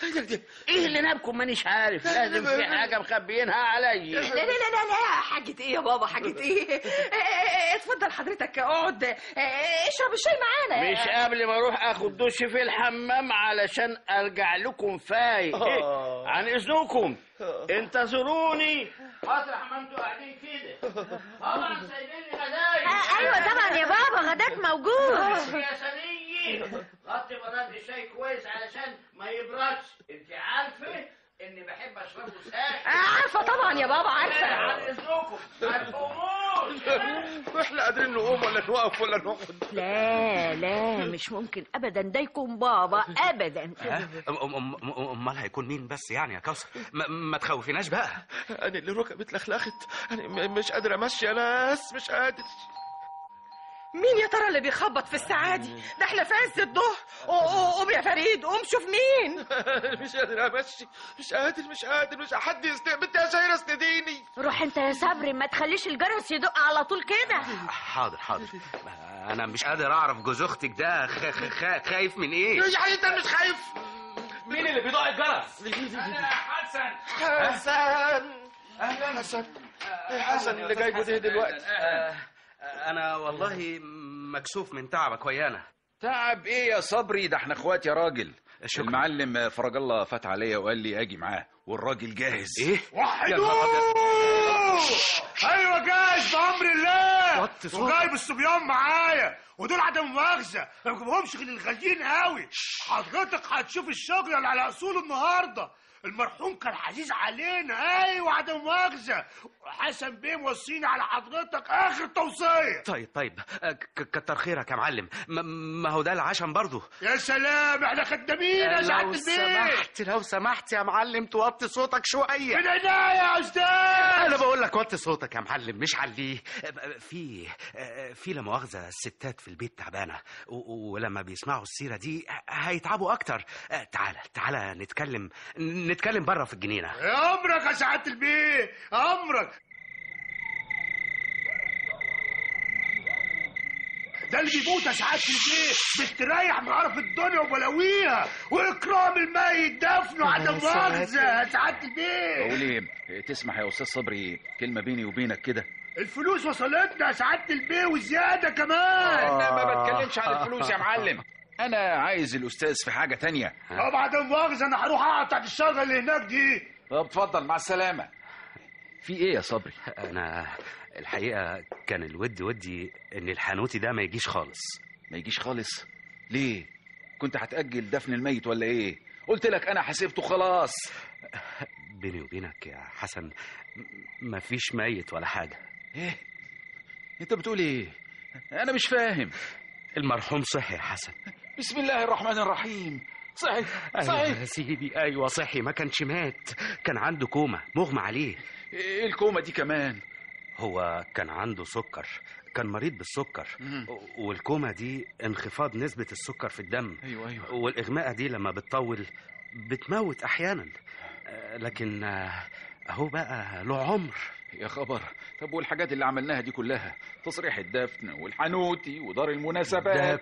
Speaker 12: ايه اللي نابكم؟ مانيش عارف، لازم في حاجه مخبيينها عليا.
Speaker 7: لا، حاجه ايه يا بابا؟ حاجه ايه؟ اتفضل حضرتك اقعد اشرب الشاي معانا.
Speaker 12: مش قبل ما اروح اخد دش في الحمام علشان ارجع لكم فايق. عن اذنكم انتظروني مطرح ما انتوا قاعدين كده. طبعا سايبين لي غدايا.
Speaker 4: ايوه طبعا يا بابا، غداك موجود.
Speaker 12: يا سنيه، غطي براد الشاي كويس علشان ما يبردش. انت عارفه اني بحب اشربه ساخن.
Speaker 7: عارفه طبعا يا بابا، عارفه.
Speaker 12: عن اذنكم ما تقوموش.
Speaker 5: واحنا قادرين نقوم ولا نوقف ولا نقعد؟
Speaker 4: لا مش ممكن ابدا ده يكون بابا ابدا.
Speaker 6: امال هيكون مين بس يعني يا كوثر؟ ما تخوفيناش بقى.
Speaker 5: انا اللي ركبي اتلخلخت، انا مش قادر امشي يا ناس، مش قادر.
Speaker 7: مين يا ترى اللي بيخبط في الساعة دي؟ ده احنا في عز الظهر. قوم يا فريد، قوم شوف مين.
Speaker 5: مش قادر امشي، مش قادر. مش حد بنتي يا شهيرة استديني.
Speaker 4: روح انت يا صبري، ما تخليش الجرس يدق على طول كده.
Speaker 6: حاضر. انا مش قادر اعرف جوز اختك ده خايف من ايه؟
Speaker 5: يعني انت مش خايف؟
Speaker 6: مين اللي بيدق الجرس؟
Speaker 11: انا حسن.
Speaker 5: اهلا حسن اللي جايبه ده دلوقتي.
Speaker 6: انا والله مكسوف من تعبك ويانا.
Speaker 11: تعب ايه يا صبري؟ ده احنا اخوات يا راجل. المعلم فرج الله فات عليا وقال لي اجي معاه، والراجل جاهز.
Speaker 6: ايه؟
Speaker 10: وحدوه! ايوه جاهز بامر الله، وجايب الصبيان معايا، ودول عدم مؤاخذه ما بجيبهمش غير الغاليين قوي. حضرتك هتشوف الشغل اللي على اصول النهارده. المرحوم كان عزيز علينا، ايوه عدم مؤاخذه. حسن بيه موصيني على حضرتك اخر توصيه.
Speaker 6: طيب كتر خيرك يا معلم. ما هو ده العشم برضه.
Speaker 10: يا سلام، احنا خدامين يا سعاده البيت.
Speaker 6: لو سمحت يا معلم توطي صوتك شويه.
Speaker 10: من عينيا يا استاذ.
Speaker 6: انا بقول لك وطي صوتك يا معلم، مش عليه. في لا مؤاخذه الستات في البيت تعبانه، ولما بيسمعوا السيره دي هيتعبوا اكتر. تعالى نتكلم بره في الجنينه.
Speaker 10: يا امرك يا سعاده البيه، امرك. ده اللي بيموت يا سعاده البيت بتريح من قرف الدنيا وبلاويها، واكرام الميت دفنه عدم مؤاخذه يا سعاده البيت.
Speaker 11: بقول ايه، تسمح يا استاذ صبري كلمه بيني وبينك كده؟
Speaker 10: الفلوس وصلتنا يا سعاده البيت وزياده كمان.
Speaker 11: انا ما بتكلمش عن الفلوس يا معلم، انا عايز الاستاذ في حاجه تانية.
Speaker 10: طب عدم مؤاخذه انا هروح اقعد تحت الشجره اللي هناك دي.
Speaker 11: طب اتفضل مع السلامه. في ايه يا صبري؟
Speaker 6: انا الحقيقه كان ودي ان الحانوتي ده ما يجيش خالص.
Speaker 11: ما يجيش خالص؟ ليه؟ كنت هتأجل دفن الميت ولا ايه؟ قلت لك انا حسبته خلاص.
Speaker 6: بيني وبينك يا حسن ما فيش ميت ولا حاجه.
Speaker 11: ايه انت بتقول ايه؟ انا مش فاهم.
Speaker 6: المرحوم صحي يا حسن.
Speaker 11: بسم الله الرحمن الرحيم. صحي
Speaker 6: أيوة يا سيدي، ايوه صحي، ما كانش مات، كان عنده كوما مغمى عليه.
Speaker 11: ايه الكومه دي كمان؟
Speaker 6: هو كان عنده سكر، كان مريض بالسكر، والكوما دي انخفاض نسبة السكر في الدم.
Speaker 11: ايوه
Speaker 6: والإغماء دي لما بتطول بتموت أحيانا، لكن هو بقى له عمر.
Speaker 11: يا خبر. طب والحاجات اللي عملناها دي كلها، تصريح الدفن والحانوتي ودار المناسبات،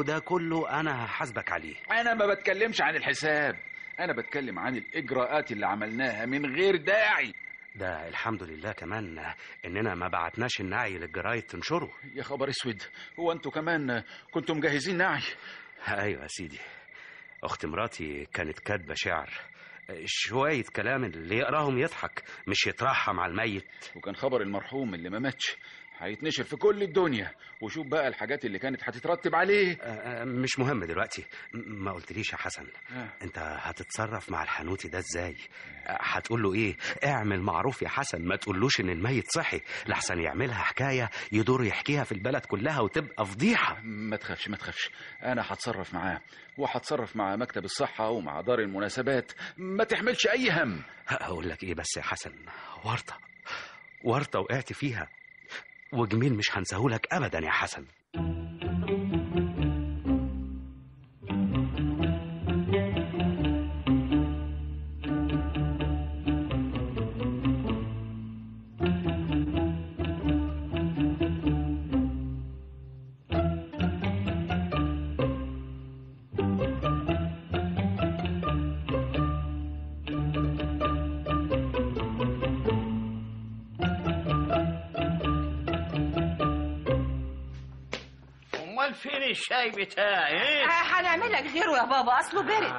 Speaker 6: ده كله أنا هحاسبك عليه.
Speaker 11: أنا ما بتكلمش عن الحساب، أنا بتكلم عن الإجراءات اللي عملناها من غير داعي.
Speaker 6: ده الحمد لله كمان اننا ما بعتناش النعي للجرايد تنشره.
Speaker 11: يا خبر اسود، هو انتوا كمان كنتوا مجهزين نعي؟
Speaker 6: ايوه يا سيدي، اخت مراتي كانت كاتبه شعر، شويه كلام اللي يقراهم يضحك مش يترحم على الميت.
Speaker 11: وكان خبر المرحوم اللي ما ماتش هيتنشر في كل الدنيا، وشوف بقى الحاجات اللي كانت هتترتب عليه.
Speaker 6: مش مهم دلوقتي. ما قلتليش يا حسن، انت هتتصرف مع الحانوتي ده ازاي؟ هتقول له ايه؟ اعمل معروف يا حسن، ما تقولوش ان الميت صحي، لحسن يعملها حكايه يدور يحكيها في البلد كلها وتبقى فضيحه.
Speaker 11: ما تخافش، انا هتصرف معاه، وهتصرف مع مكتب الصحه ومع دار المناسبات، ما تحملش اي هم.
Speaker 6: هقول لك ايه بس يا حسن، ورطه وقعت فيها، وجميل مش هنساهولك ابدا يا حسن.
Speaker 12: فين الشاي بتاعي؟
Speaker 7: هنعمل لك غيره يا بابا، اصله برد.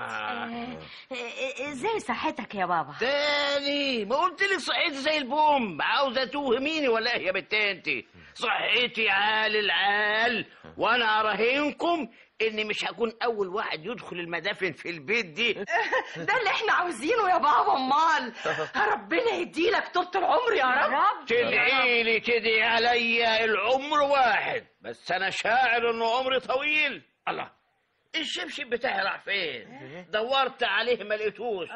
Speaker 4: ازاي صحتك يا بابا؟
Speaker 12: تاني ما قلت لك صحتي زي البوم، عاوزه توهميني ولا ايه يا بنت انت؟ صحتي عال العال، وانا اراهنكم اني مش هكون اول واحد يدخل المدافن في البيت دي.
Speaker 7: ده اللي احنا عاوزينه يا بابا. امال ربنا يديلك طول العمر يا رب.
Speaker 12: تدعي لي تدعي عليا العمر واحد، بس انا شاعر انه عمري طويل. الله، الشبشب بتاعي راح فين؟ دورت عليه ما لقيتوش.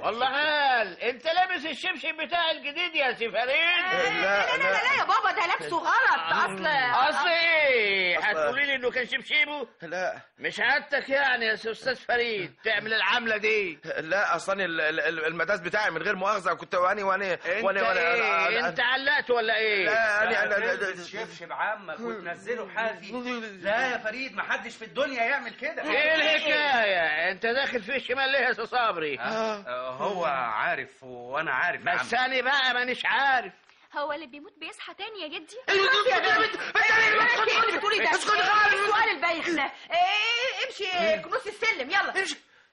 Speaker 12: والله قال انت لابس الشبشب بتاعي الجديد يا سي فريد؟
Speaker 7: لا يا بابا، ده لابسه غلط.
Speaker 12: اصل ايه؟ هتقولي لي انه كان شبشبه؟
Speaker 5: لا
Speaker 12: مش عادتك يعني يا استاذ فريد تعمل العمله دي؟
Speaker 5: لا اصلا المداس بتاعي من غير مؤاخذه، كنت
Speaker 12: انت علقت ولا ايه؟
Speaker 5: لا انا
Speaker 6: الشبشب عمك وتنزله حافي. لا يا فريد، ما حدش في الدنيا يعمل كده.
Speaker 12: ايه الحكايه؟ انت داخل في الشمال ليه يا استاذ صبري؟
Speaker 6: هو عارف وانا عارف.
Speaker 12: بس انا بقى مانيش عارف.
Speaker 8: هو اللي بيموت بيصحى تاني يا جدي؟
Speaker 7: بتقولي ده السؤال البايخ ده. امشي كنوس السلم يلا.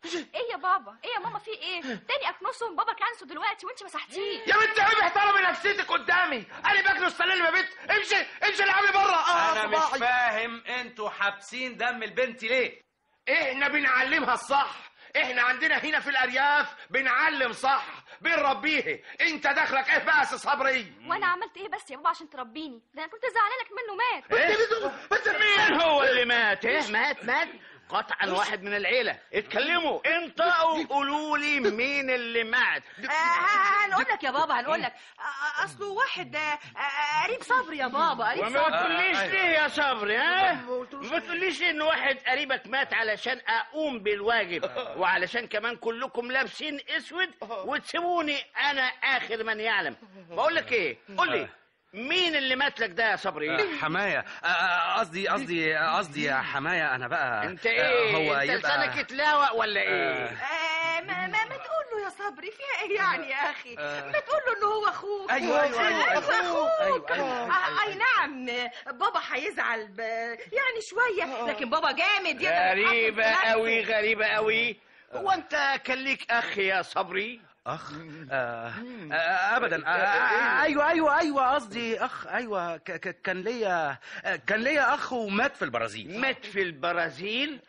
Speaker 8: ايه يا بابا؟ ايه يا ماما؟ في ايه؟ تاني اكنسهم؟ بابا كنسه دلوقتي وانت مسحتيه.
Speaker 12: يا بنت عيب احترمي نفسيتك قدامي، انا باكل السلالم يا بنت. امشي العبي بره.
Speaker 6: انا مش فاهم انتوا حابسين دم البنت ليه؟
Speaker 12: احنا بنعلمها الصح، احنا عندنا هنا في الارياف بنعلم صح، بنربيه. انت دخلك ايه بقى يا صبري؟
Speaker 8: وانا عملت ايه بس يا بابا عشان تربيني؟ ده انا كنت زعلانك منه مات.
Speaker 12: مين هو اللي مات؟ مات قطعا واحد من العيله. اتكلموا انطقوا قولوا لي مين اللي مات.
Speaker 7: هنقول لك يا بابا، هنقول لك. اصله واحد قريب صبري يا بابا، قريب صبري.
Speaker 12: وما تقوليش ليه يا صبري؟ ما تقوليش ان واحد قريبك مات علشان اقوم بالواجب، وعلشان كمان كلكم لابسين اسود وتسيبوني انا اخر من يعلم. بقول لك ايه، قول لي مين اللي ماتلك ده يا صبري؟
Speaker 6: حماية. قصدي يا حماية انا بقى.
Speaker 12: انت ايه؟
Speaker 6: هو
Speaker 12: انت
Speaker 6: يبقى
Speaker 12: لسانك اتلاوق ولا ايه؟
Speaker 7: ما تقول له يا صبري فيها ايه يعني يا اخي؟ ما تقول له ان هو اخوك.
Speaker 6: ايوه
Speaker 7: اخوك. اي نعم بابا هيزعل يعني شويه، لكن بابا جامد يا
Speaker 12: غريبه قوي. هو انت كان ليك اخ يا صبري؟
Speaker 6: اخ؟ ابدا. ايوه قصدي اخ. ايوه كان ليا اخ ومات في البرازيل.
Speaker 12: مات في البرازيل؟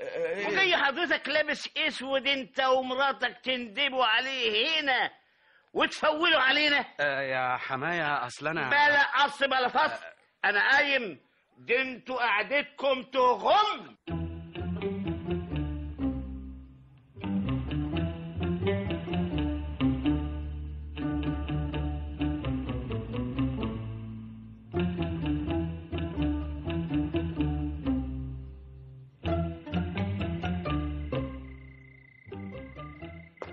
Speaker 12: وجاي حضرتك لابس اسود انت ومراتك تندبوا عليه هنا وتفولوا علينا؟
Speaker 6: يا حماية اصل انا
Speaker 12: بلا قص بلا فصل. انا قايم، دي انتوا قعدتكم تغم.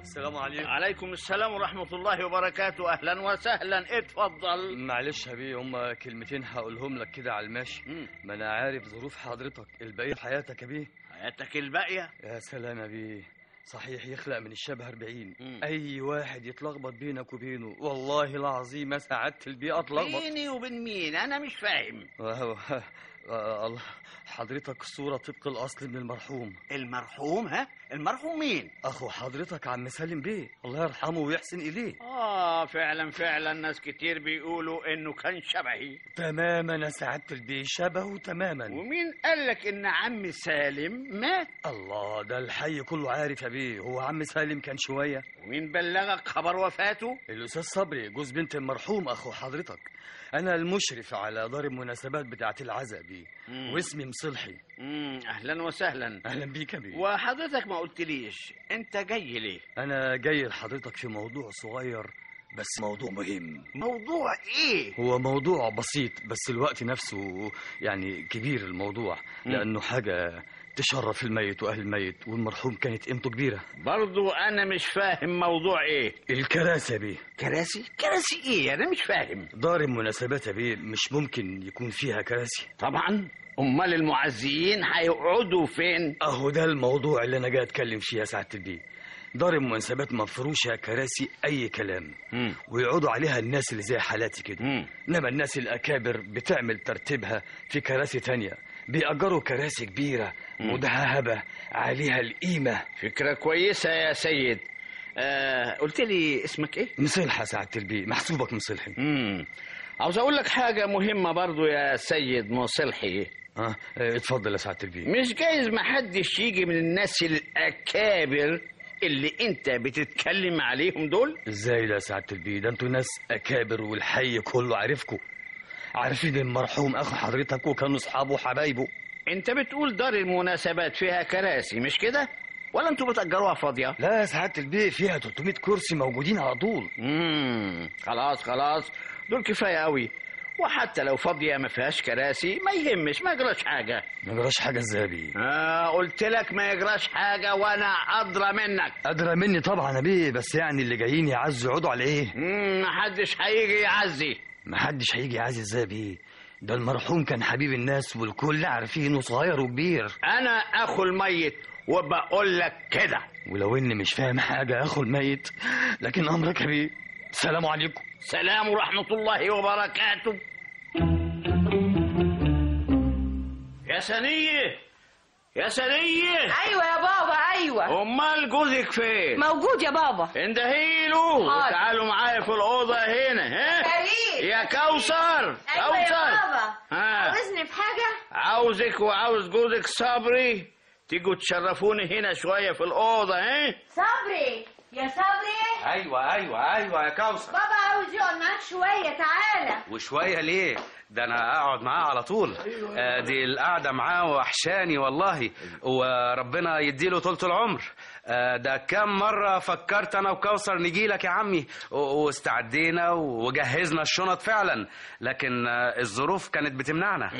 Speaker 13: السلام عليكم.
Speaker 12: عليكم السلام ورحمة الله وبركاته. أهلا وسهلا، اتفضل.
Speaker 13: معلش يا بيه، هما كلمتين هقولهم لك كده على الماشي. ما أنا عارف ظروف حضرتك الباقية حياتك يا بيه.
Speaker 12: حياتك الباقية؟
Speaker 13: يا سلام يا بيه، صحيح يخلق من الشبه 40. أي واحد يتلخبط بينك وبينه والله العظيم ما سعدت البيئة اتلخبط.
Speaker 12: بيني وبين مين؟ أنا مش فاهم.
Speaker 13: الله، حضرتك الصورة طبق الأصل من المرحوم.
Speaker 12: المرحوم؟ ها؟ المرحوم مين؟
Speaker 13: أخو حضرتك عم سالم بيه، الله يرحمه ويحسن إليه.
Speaker 12: فعلا ناس كتير بيقولوا إنه كان شبهي.
Speaker 13: تماما يا سعادة البيه، شبهه تماما.
Speaker 12: ومين قالك إن عم سالم مات؟
Speaker 13: الله، ده الحي كله عارف يا بيه، هو عم سالم كان شوية.
Speaker 12: ومين بلغك خبر وفاته؟
Speaker 13: الأستاذ صبري جوز بنت المرحوم أخو حضرتك. أنا المشرف على دار المناسبات بتاعة العزاء بيه، واسمي مصلحي.
Speaker 12: أهلا وسهلا.
Speaker 13: أهلا بيك يا بيه.
Speaker 12: وحضرتك ما قلتليش أنت جاي ليه؟
Speaker 13: أنا جاي لحضرتك في موضوع صغير بس موضوع مهم.
Speaker 12: موضوع إيه؟
Speaker 13: هو موضوع بسيط بس الوقت نفسه يعني كبير الموضوع، لأنه حاجة تشرف الميت وأهل الميت، والمرحوم كانت قيمته كبيرة.
Speaker 12: برضو أنا مش فاهم موضوع إيه؟
Speaker 13: الكراسي يا بيه.
Speaker 12: كراسي؟ كراسي إيه؟ أنا مش فاهم.
Speaker 13: دار المناسبات يا بيه مش ممكن يكون فيها كراسي.
Speaker 12: طبعا. أمال المعزيين هيقعدوا فين؟
Speaker 13: أهو ده الموضوع اللي أنا جاي أتكلم فيه يا سعادة البيه. دار المناسبات مفروشة كراسي أي كلام، ويقعدوا عليها الناس اللي زي حالاتي كده. إنما الناس الأكابر بتعمل ترتيبها في كراسي تانية، بيأجروا كراسي كبيرة مدهبة عليها القيمة.
Speaker 12: فكرة كويسة يا سيد. قلت لي اسمك ايه؟
Speaker 13: مصلحة سعادة البيه، محسوبك مصلحي.
Speaker 12: عاوز اقول لك حاجة مهمة برضو يا سيد مصلحي.
Speaker 13: اتفضل يا سعادة البيه.
Speaker 12: مش جايز محدش يجي من الناس الأكابر اللي انت بتتكلم عليهم دول؟
Speaker 13: ازاي ده يا سعادة البيه؟ ده انتوا ناس أكابر والحي كله عارفكم، عارفين المرحوم أخو حضرتك وكانوا أصحابه وحبايبه.
Speaker 12: انت بتقول دار المناسبات فيها كراسي مش كده؟ ولا انتوا بتأجروها فاضية؟
Speaker 13: لا يا سعادة البيه، فيها 300 كرسي موجودين على طول.
Speaker 12: خلاص دول كفاية قوي. وحتى لو فاضية ما فيهاش كراسي ما يهمش، ما يجراش حاجة.
Speaker 13: ما يجراش حاجة ازاي يا بيه؟
Speaker 12: قلت لك ما يجراش حاجة وانا أدرى منك.
Speaker 13: أدرى مني طبعا يا بيه، بس يعني اللي جايين يعزوا يقعدوا على ايه؟
Speaker 12: محدش هيجي يعزي.
Speaker 13: محدش هيجي يعزي ازاي يا بيه؟ ده المرحوم كان حبيب الناس والكل عارفينه صغير وكبير.
Speaker 12: انا اخو الميت وبقول لك كده.
Speaker 13: ولو اني مش فاهم حاجه اخو الميت، لكن امرك يا بيه. السلام عليكم.
Speaker 12: سلام ورحمه الله وبركاته. يا سنيه يا سنيه.
Speaker 7: ايوه يا بابا ايوه.
Speaker 12: امال جوزك فين؟
Speaker 7: موجود يا بابا.
Speaker 12: اندهيله وتعالوا معايا في الاوضه هنا. يا كوثر.
Speaker 4: ايوه يا بابا. عاوزني في حاجه؟
Speaker 12: عاوزك وعاوز جوزك صبري تيجوا تشرفوني هنا شويه في الاوضه.
Speaker 4: صبري يا صبري.
Speaker 6: ايوه يا كوثر.
Speaker 4: بابا عاوز يقعد معاك شويه، تعالى.
Speaker 6: وشويه ليه؟ ده انا اقعد معاه على طول. دي القعده معاه وحشاني والله، وربنا يديله طولة العمر. ده كم مرة فكرت أنا وكوثر نجي لك يا عمي، واستعدينا وجهزنا الشنط فعلا، لكن الظروف كانت بتمنعنا.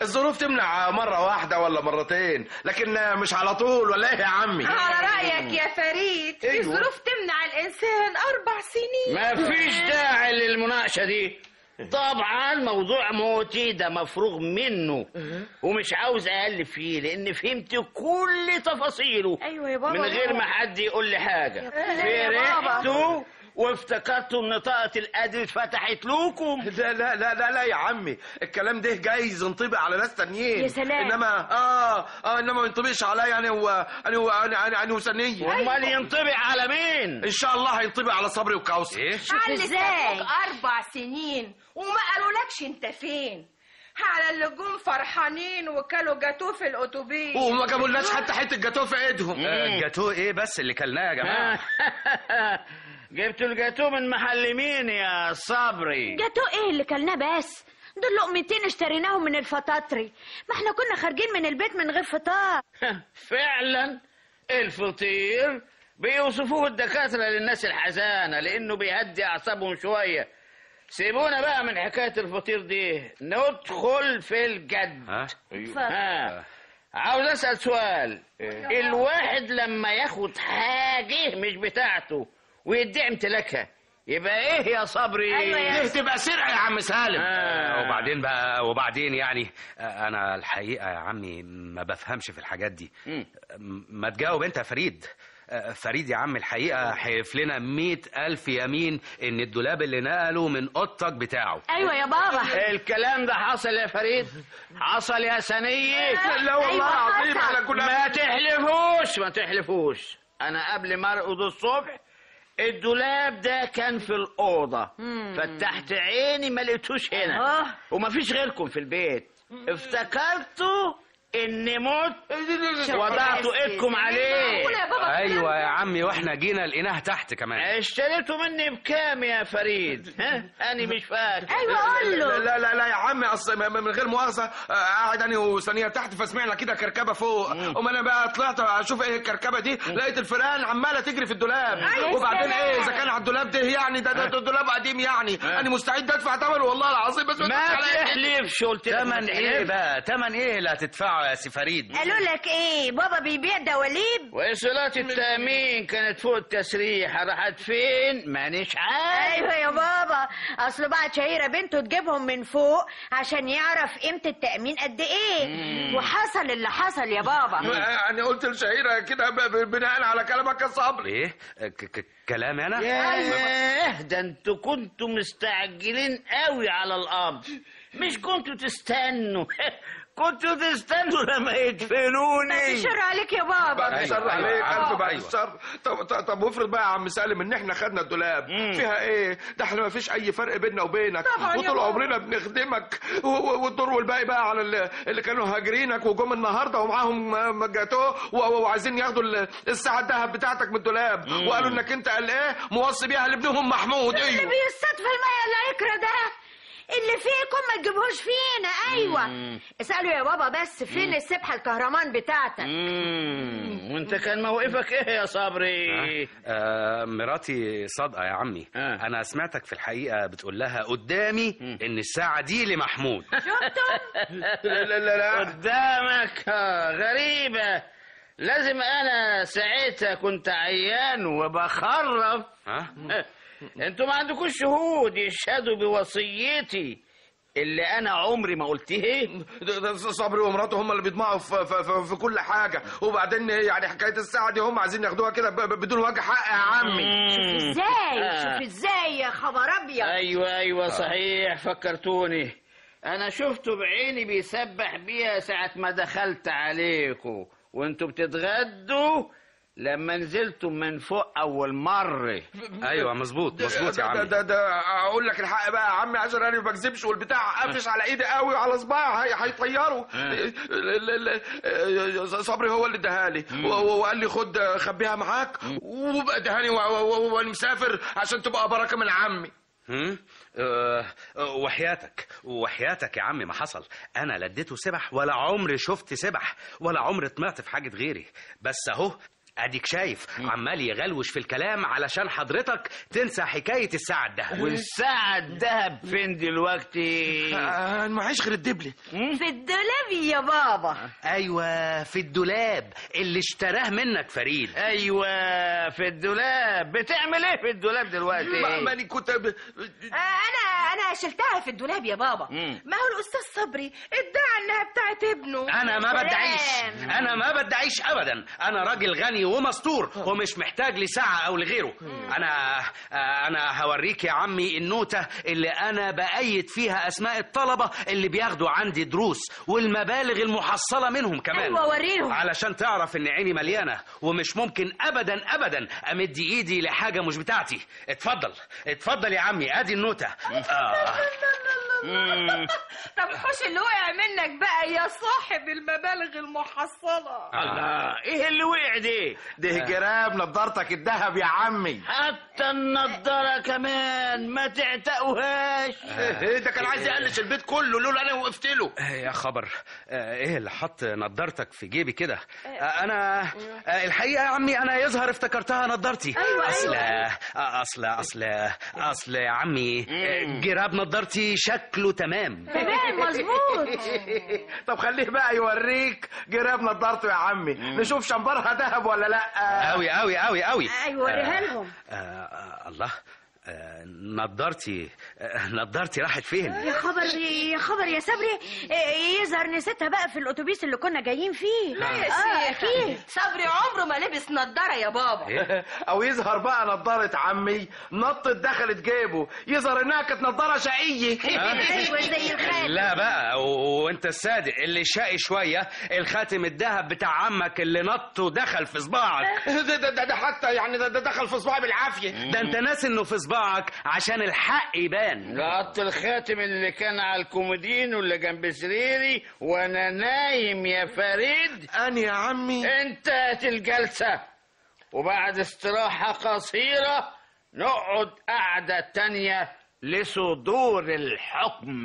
Speaker 5: الظروف تمنع مرة واحدة ولا مرتين، لكن مش على طول، ولا ايه يا عمي؟
Speaker 7: على رأيك يا فريد. الظروف تمنع الإنسان 4 سنين.
Speaker 12: ما فيش داعي للمناقشة دي. طبعا موضوع موتي ده مفروغ منه، ومش عاوز اقلب فيه لان فهمت كل تفاصيله.
Speaker 4: ايوه يا بابا
Speaker 12: من غير ما حد يقول لي حاجه. فرحتوا وافتكرتوا ان طاقه القدر اتفتحت لكم.
Speaker 5: لا لا لا لا لا يا عمي، الكلام ده جايز ينطبق على ناس تانيين.
Speaker 4: يا سلام.
Speaker 5: انما انما ما ينطبقش عليا انا وسنيه.
Speaker 12: امال ينطبق على مين؟
Speaker 5: ان شاء الله هينطبق على صبري وكوثر.
Speaker 6: ايه؟
Speaker 7: شوف ازاي 4 سنين وما قالولكش انت فين، على اللي جم فرحانين وكلوا جاتوه في الاتوبيس
Speaker 5: وما جابولناش حتى حته جاتوه في ايدهم.
Speaker 6: جاتوه ايه بس اللي كلناه يا جماعه؟
Speaker 12: جبتوا الجاتوه من محل مين يا صبري؟
Speaker 4: جاتوه ايه اللي كلناه بس؟ دول لقمتين اشتريناهم من الفطاطري، ما احنا كنا خارجين من البيت من غير فطار.
Speaker 12: فعلا الفطير بيوصفوه الدكاترة للناس الحزانة لأنه بيهدي أعصابهم شوية. سيبونا بقى من حكاية الفطير دي، ندخل في الجد. عاوز أسأل سؤال. الواحد لما ياخد حاجة مش بتاعته ويدعي امتلاكها يبقى ايه يا صبري؟
Speaker 6: أيوة
Speaker 12: دي تبقى سرقة يا عم سالم.
Speaker 6: وبعدين يعني انا الحقيقه يا عمي ما بفهمش في الحاجات دي. ما تجاوب انت يا فريد. فريد يا عم الحقيقه حيف لنا 100,000 يمين ان الدولاب اللي نقله من اوضتك بتاعه.
Speaker 4: ايوه يا بابا.
Speaker 12: الكلام ده حصل يا فريد؟ حصل يا سنيه؟
Speaker 5: لا والله العظيم احنا كنا
Speaker 12: ما تحلفوش. انا قبل ما ارقد الصبح الدولاب ده كان في الأوضة، فتحت عيني ما لقيتوش هنا، ومفيش غيركم في البيت. افتكرتوا اني مت وضعتوا ايدكم عليه.
Speaker 6: ايوه يا عمي واحنا جينا لقيناه تحت كمان.
Speaker 12: اشتريتوا مني بكام يا فريد؟ انا مش فاكر.
Speaker 4: ايوه قول له.
Speaker 5: لا لا لا يا عمي، اصل من غير مؤاخذه قاعد انا وثانيه تحت فسمعنا كده كركبه فوق، وما انا بقى طلعت اشوف ايه الكركبه دي، لقيت الفئران عماله تجري في الدولاب. وبعدين ايه اذا كان على الدولاب ده يعني ده دولاب قديم يعني انا مستعد ادفع ثمنه والله العظيم. بس
Speaker 12: ما تحلفش. قلت لك
Speaker 6: ثمن ايه بقى؟ ثمن ايه اللي هتدفعه يا سي فريد؟
Speaker 4: قالوا لك ايه؟ بابا بيبيع دواليب؟
Speaker 12: وايصالات التامين كانت فوق التسريحه، راحت فين؟ مانيش عارف.
Speaker 4: ايوه يا بابا، اصل بعد شهيره بنته تجيبهم من فوق عشان يعرف قيمه التامين قد ايه. وحصل اللي حصل يا بابا.
Speaker 5: انا قلت لشهيره كده بناء على كلامك يا صبري.
Speaker 6: ايه كلامي انا؟
Speaker 12: ايوه ده انتوا كنتوا مستعجلين قوي على القبض، مش كنتوا تستنوا كنتوا تستنوا لما يدفنوني.
Speaker 4: بعد الشر عليك يا بابا.
Speaker 5: بعد الشر عليك ألف بعد الشر. طب وافرض بقى يا عم سالم ان احنا خدنا الدولاب، فيها ايه؟ ده احنا ما فيش اي فرق بيننا وبينك، وطول عمرنا بنخدمك، والدور والباقي بقى على اللي كانوا هاجرينك وجم النهارده ومعاهم جاتوه وعايزين ياخدوا الساعه الذهب بتاعتك من الدولاب، وقالوا انك انت قال ايه موصي بيها لابنهم محمود.
Speaker 4: اللي بيصطاد في الميه العكره ده اللي فيكم ما تجيبوش فينا. ايوه اسالوا يا بابا بس فين السبحه الكهرمان بتاعتك.
Speaker 12: وانت كان موقفك ايه يا صبري؟
Speaker 6: مراتي صادقه يا عمي. انا سمعتك في الحقيقه بتقول لها قدامي ان الساعه دي لمحمود.
Speaker 4: شفتم؟
Speaker 12: لا قدامك. غريبه، لازم انا ساعتها كنت عيان وبخرف. انتوا ما عندكوش شهود يشهدوا بوصيتي اللي انا عمري ما قلتها.
Speaker 5: صبري ومراته هم اللي بيطمعوا في كل حاجه، وبعدين يعني حكايه الساعه دي هم عايزين ياخدوها كده بدون وجه حق يا عمي.
Speaker 4: شوف ازاي يا خبر ابيض.
Speaker 12: ايوه صحيح فكرتوني. انا شفته بعيني بيسبح بيها ساعه ما دخلت عليكم وانتوا بتتغدوا لما نزلتوا من فوق اول مره.
Speaker 6: ايوه مظبوط يا عمي.
Speaker 5: ده اقول لك الحق بقى يا عمي عشان انا ما بكذبش، والبتاع قفش على ايدي قوي وعلى صباعي هيطيروا. صبري هو اللي اداها لي وقال لي خد خبيها معاك وبقى اداهاني وانا مسافر عشان تبقى بركه من عمي.
Speaker 6: وحياتك يا عمي ما حصل. انا لا اديته سبح ولا عمري شفت سبح ولا عمري طمعت في حاجه غيري، بس اهو اديك شايف عمال يغلوش في الكلام علشان حضرتك تنسى حكايه الساعه الذهب.
Speaker 12: والساعه الذهب فين دلوقتي؟
Speaker 5: معيش غير الدبله
Speaker 4: في الدولاب يا بابا.
Speaker 6: ايوه في الدولاب اللي اشتراه منك فريد.
Speaker 12: ايوه في الدولاب. بتعمل ايه في الدولاب دلوقتي؟
Speaker 5: ماني كنت
Speaker 7: انا انا شلتها في الدولاب يا بابا. ما هو الاستاذ صبري ادعى انها بتاعت ابنه.
Speaker 6: انا ما بدعيش ابدا. انا راجل غني ومستور ومش محتاج لساعه او لغيره. انا هوريك يا عمي النوتة اللي انا بأيد فيها اسماء الطلبة اللي بياخدوا عندي دروس والمبالغ المحصلة منهم كمان.
Speaker 4: ايوه وريهم
Speaker 6: علشان تعرف ان عيني مليانة ومش ممكن ابدا امد ايدي لحاجة مش بتاعتي. اتفضل يا عمي، ادي النوتة.
Speaker 7: طب حوش اللي وقع منك بقى يا صاحب المبالغ المحصلة.
Speaker 12: الله، ايه اللي وقع
Speaker 5: ده جراب نضارتك الذهب يا عمي.
Speaker 12: حتى النضارة كمان ما تعتقوهاش.
Speaker 5: ده كان عايز يقلش البيت كله لولا انا وقفت له.
Speaker 6: يا خبر، ايه اللي حط نضارتك في جيبي كده؟ انا الحقيقة يا عمي انا يظهر افتكرتها نضارتي. اصل يا عمي جراب نضارتي شكله تمام
Speaker 4: مظبوط.
Speaker 5: طب خليه بقى يوريك جراب نضارته يا عمي، نشوف شمبرها ذهب ولا لا.
Speaker 6: قوي
Speaker 4: ايوه وريها لهم.
Speaker 6: الله، نضارتي راحت فين؟
Speaker 4: يا خبر يا صبري، يظهر نسيتها بقى في الاتوبيس اللي كنا جايين فيه.
Speaker 7: لا يا شيخ، اكيد صبري عمره ما لبس نضاره يا بابا.
Speaker 5: او يظهر بقى نضاره عمي نطت دخلت جيبه، يظهر انها كانت نضاره شقيه.
Speaker 4: ايوه زي الخاتم.
Speaker 6: لا بقى، وانت الصادق اللي شقي شويه الخاتم الذهب بتاع عمك اللي نط ودخل في صباعك.
Speaker 5: ده حتى يعني ده دخل في صباعي بالعافيه.
Speaker 6: ده انت ناس انه في صباعك عشان الحق يبان.
Speaker 12: لقطت الخاتم اللي كان على الكومودين واللي جنب سريري وانا نايم يا فريد.
Speaker 5: انا يا عمي.
Speaker 12: انتهت الجلسة وبعد استراحة قصيرة نقعد قعدة تانية لصدور الحكم.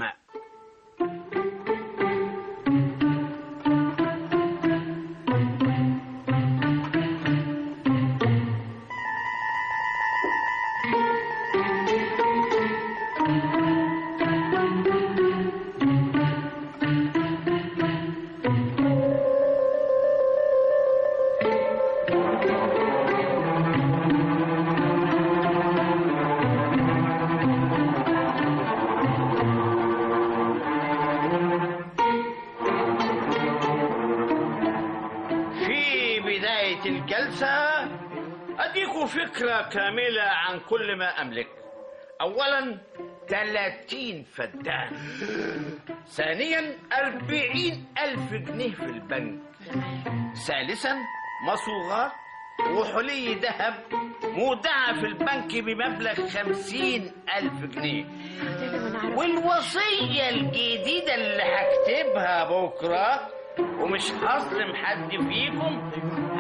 Speaker 12: الجلسة أديكوا فكرة كاملة عن كل ما أملك. أولا 30 فدان، ثانيا 40,000 جنيه في البنك، ثالثا مصوغات وحلي ذهب مودعة في البنك بمبلغ 50,000 جنيه، والوصية الجديدة اللي هكتبها بكرة ومش هظلم حد فيكم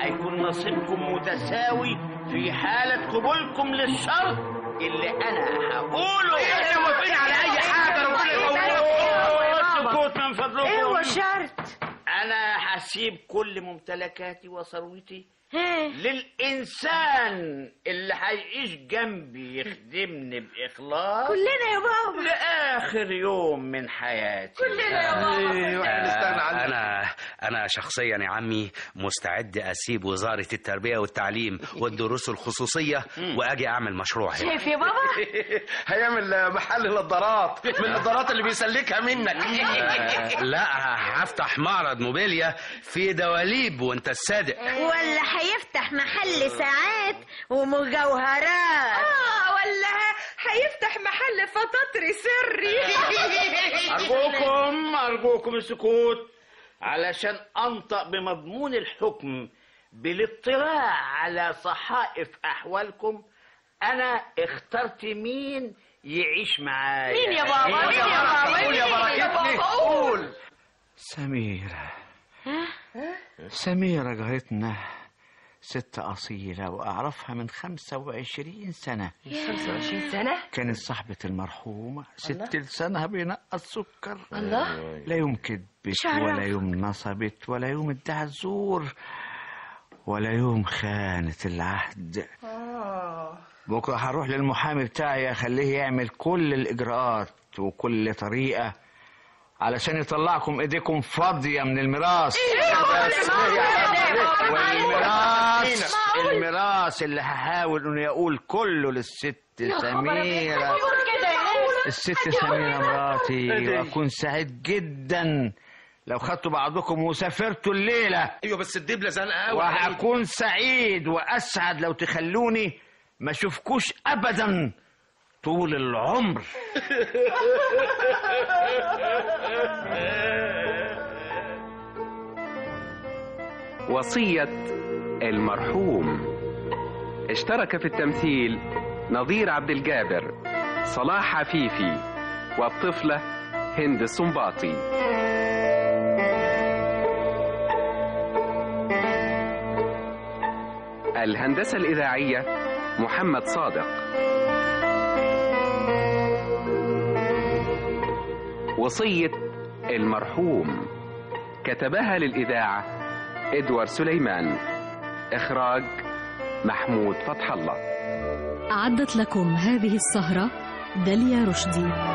Speaker 12: هيكون نصيبكم متساوي في حالة قبولكم للشرط اللي أنا هقوله.
Speaker 5: احنا موافقين على أي حاجة. ربنا يقويكم.
Speaker 12: سكوت من فضلكم.
Speaker 4: ايه هو الشرط؟
Speaker 12: أنا هسيب كل ممتلكاتي وثروتي للإنسان اللي هيعيش جنبي يخدمني بإخلاص
Speaker 4: كلنا يا بابا
Speaker 12: لآخر يوم من حياتي.
Speaker 4: كلنا يا بابا.
Speaker 6: أنا شخصيا يا عمي مستعد أسيب وزارة التربية والتعليم والدروس الخصوصية وأجي أعمل مشروع هنا.
Speaker 4: شايف يا بابا؟
Speaker 5: هيعمل محل نظارات من النظارات اللي بيسلكها منك.
Speaker 6: لا، هفتح معرض موبيليا في دواليب وأنت الصادق.
Speaker 4: ولا هيفتح محل ساعات ومجوهرات.
Speaker 7: ولا هيفتح محل فطاطري سري.
Speaker 12: أرجوكم السكوت علشان أنطق بمضمون الحكم بالاطلاع على صحائف أحوالكم. أنا اخترت مين يعيش معايا.
Speaker 4: مين يا بابا؟ مين يا بابا؟
Speaker 5: قول يا بركتني. قول.
Speaker 12: سميرة جارتنا ست أصيلة وأعرفها من 25 سنة.
Speaker 7: 25 سنة؟
Speaker 12: كانت صاحبة المرحومة. ست لسانها بينقص سكر.
Speaker 7: الله.
Speaker 12: لا يوم كدبت ولا يوم نصبت ولا يوم ادعت الزور ولا يوم خانت العهد. بكرة هروح للمحامي بتاعي أخليه يعمل كل الإجراءات وكل طريقة علشان يطلعكم ايديكم فاضية من الميراث. والميراث اللي هحاول اني اقول كله للست سميرة. الست سميرة مراتي، واكون سعيد جدا لو خدتوا بعضكم وسافرتوا الليلة.
Speaker 5: ايوه بس الدبلة زنقة قوي.
Speaker 12: وهكون سعيد واسعد لو تخلوني ما اشوفكوش ابدا طول العمر.
Speaker 3: وصية المرحوم. اشترك في التمثيل نظير عبد الجابر، صلاح عفيفي، والطفلة هند السنباطي. الهندسة الإذاعية محمد صادق. وصية المرحوم كتبها للإذاعة إدوار سليمان. إخراج محمود فتح الله.
Speaker 14: أعدت لكم هذه السهرة داليا رشدي.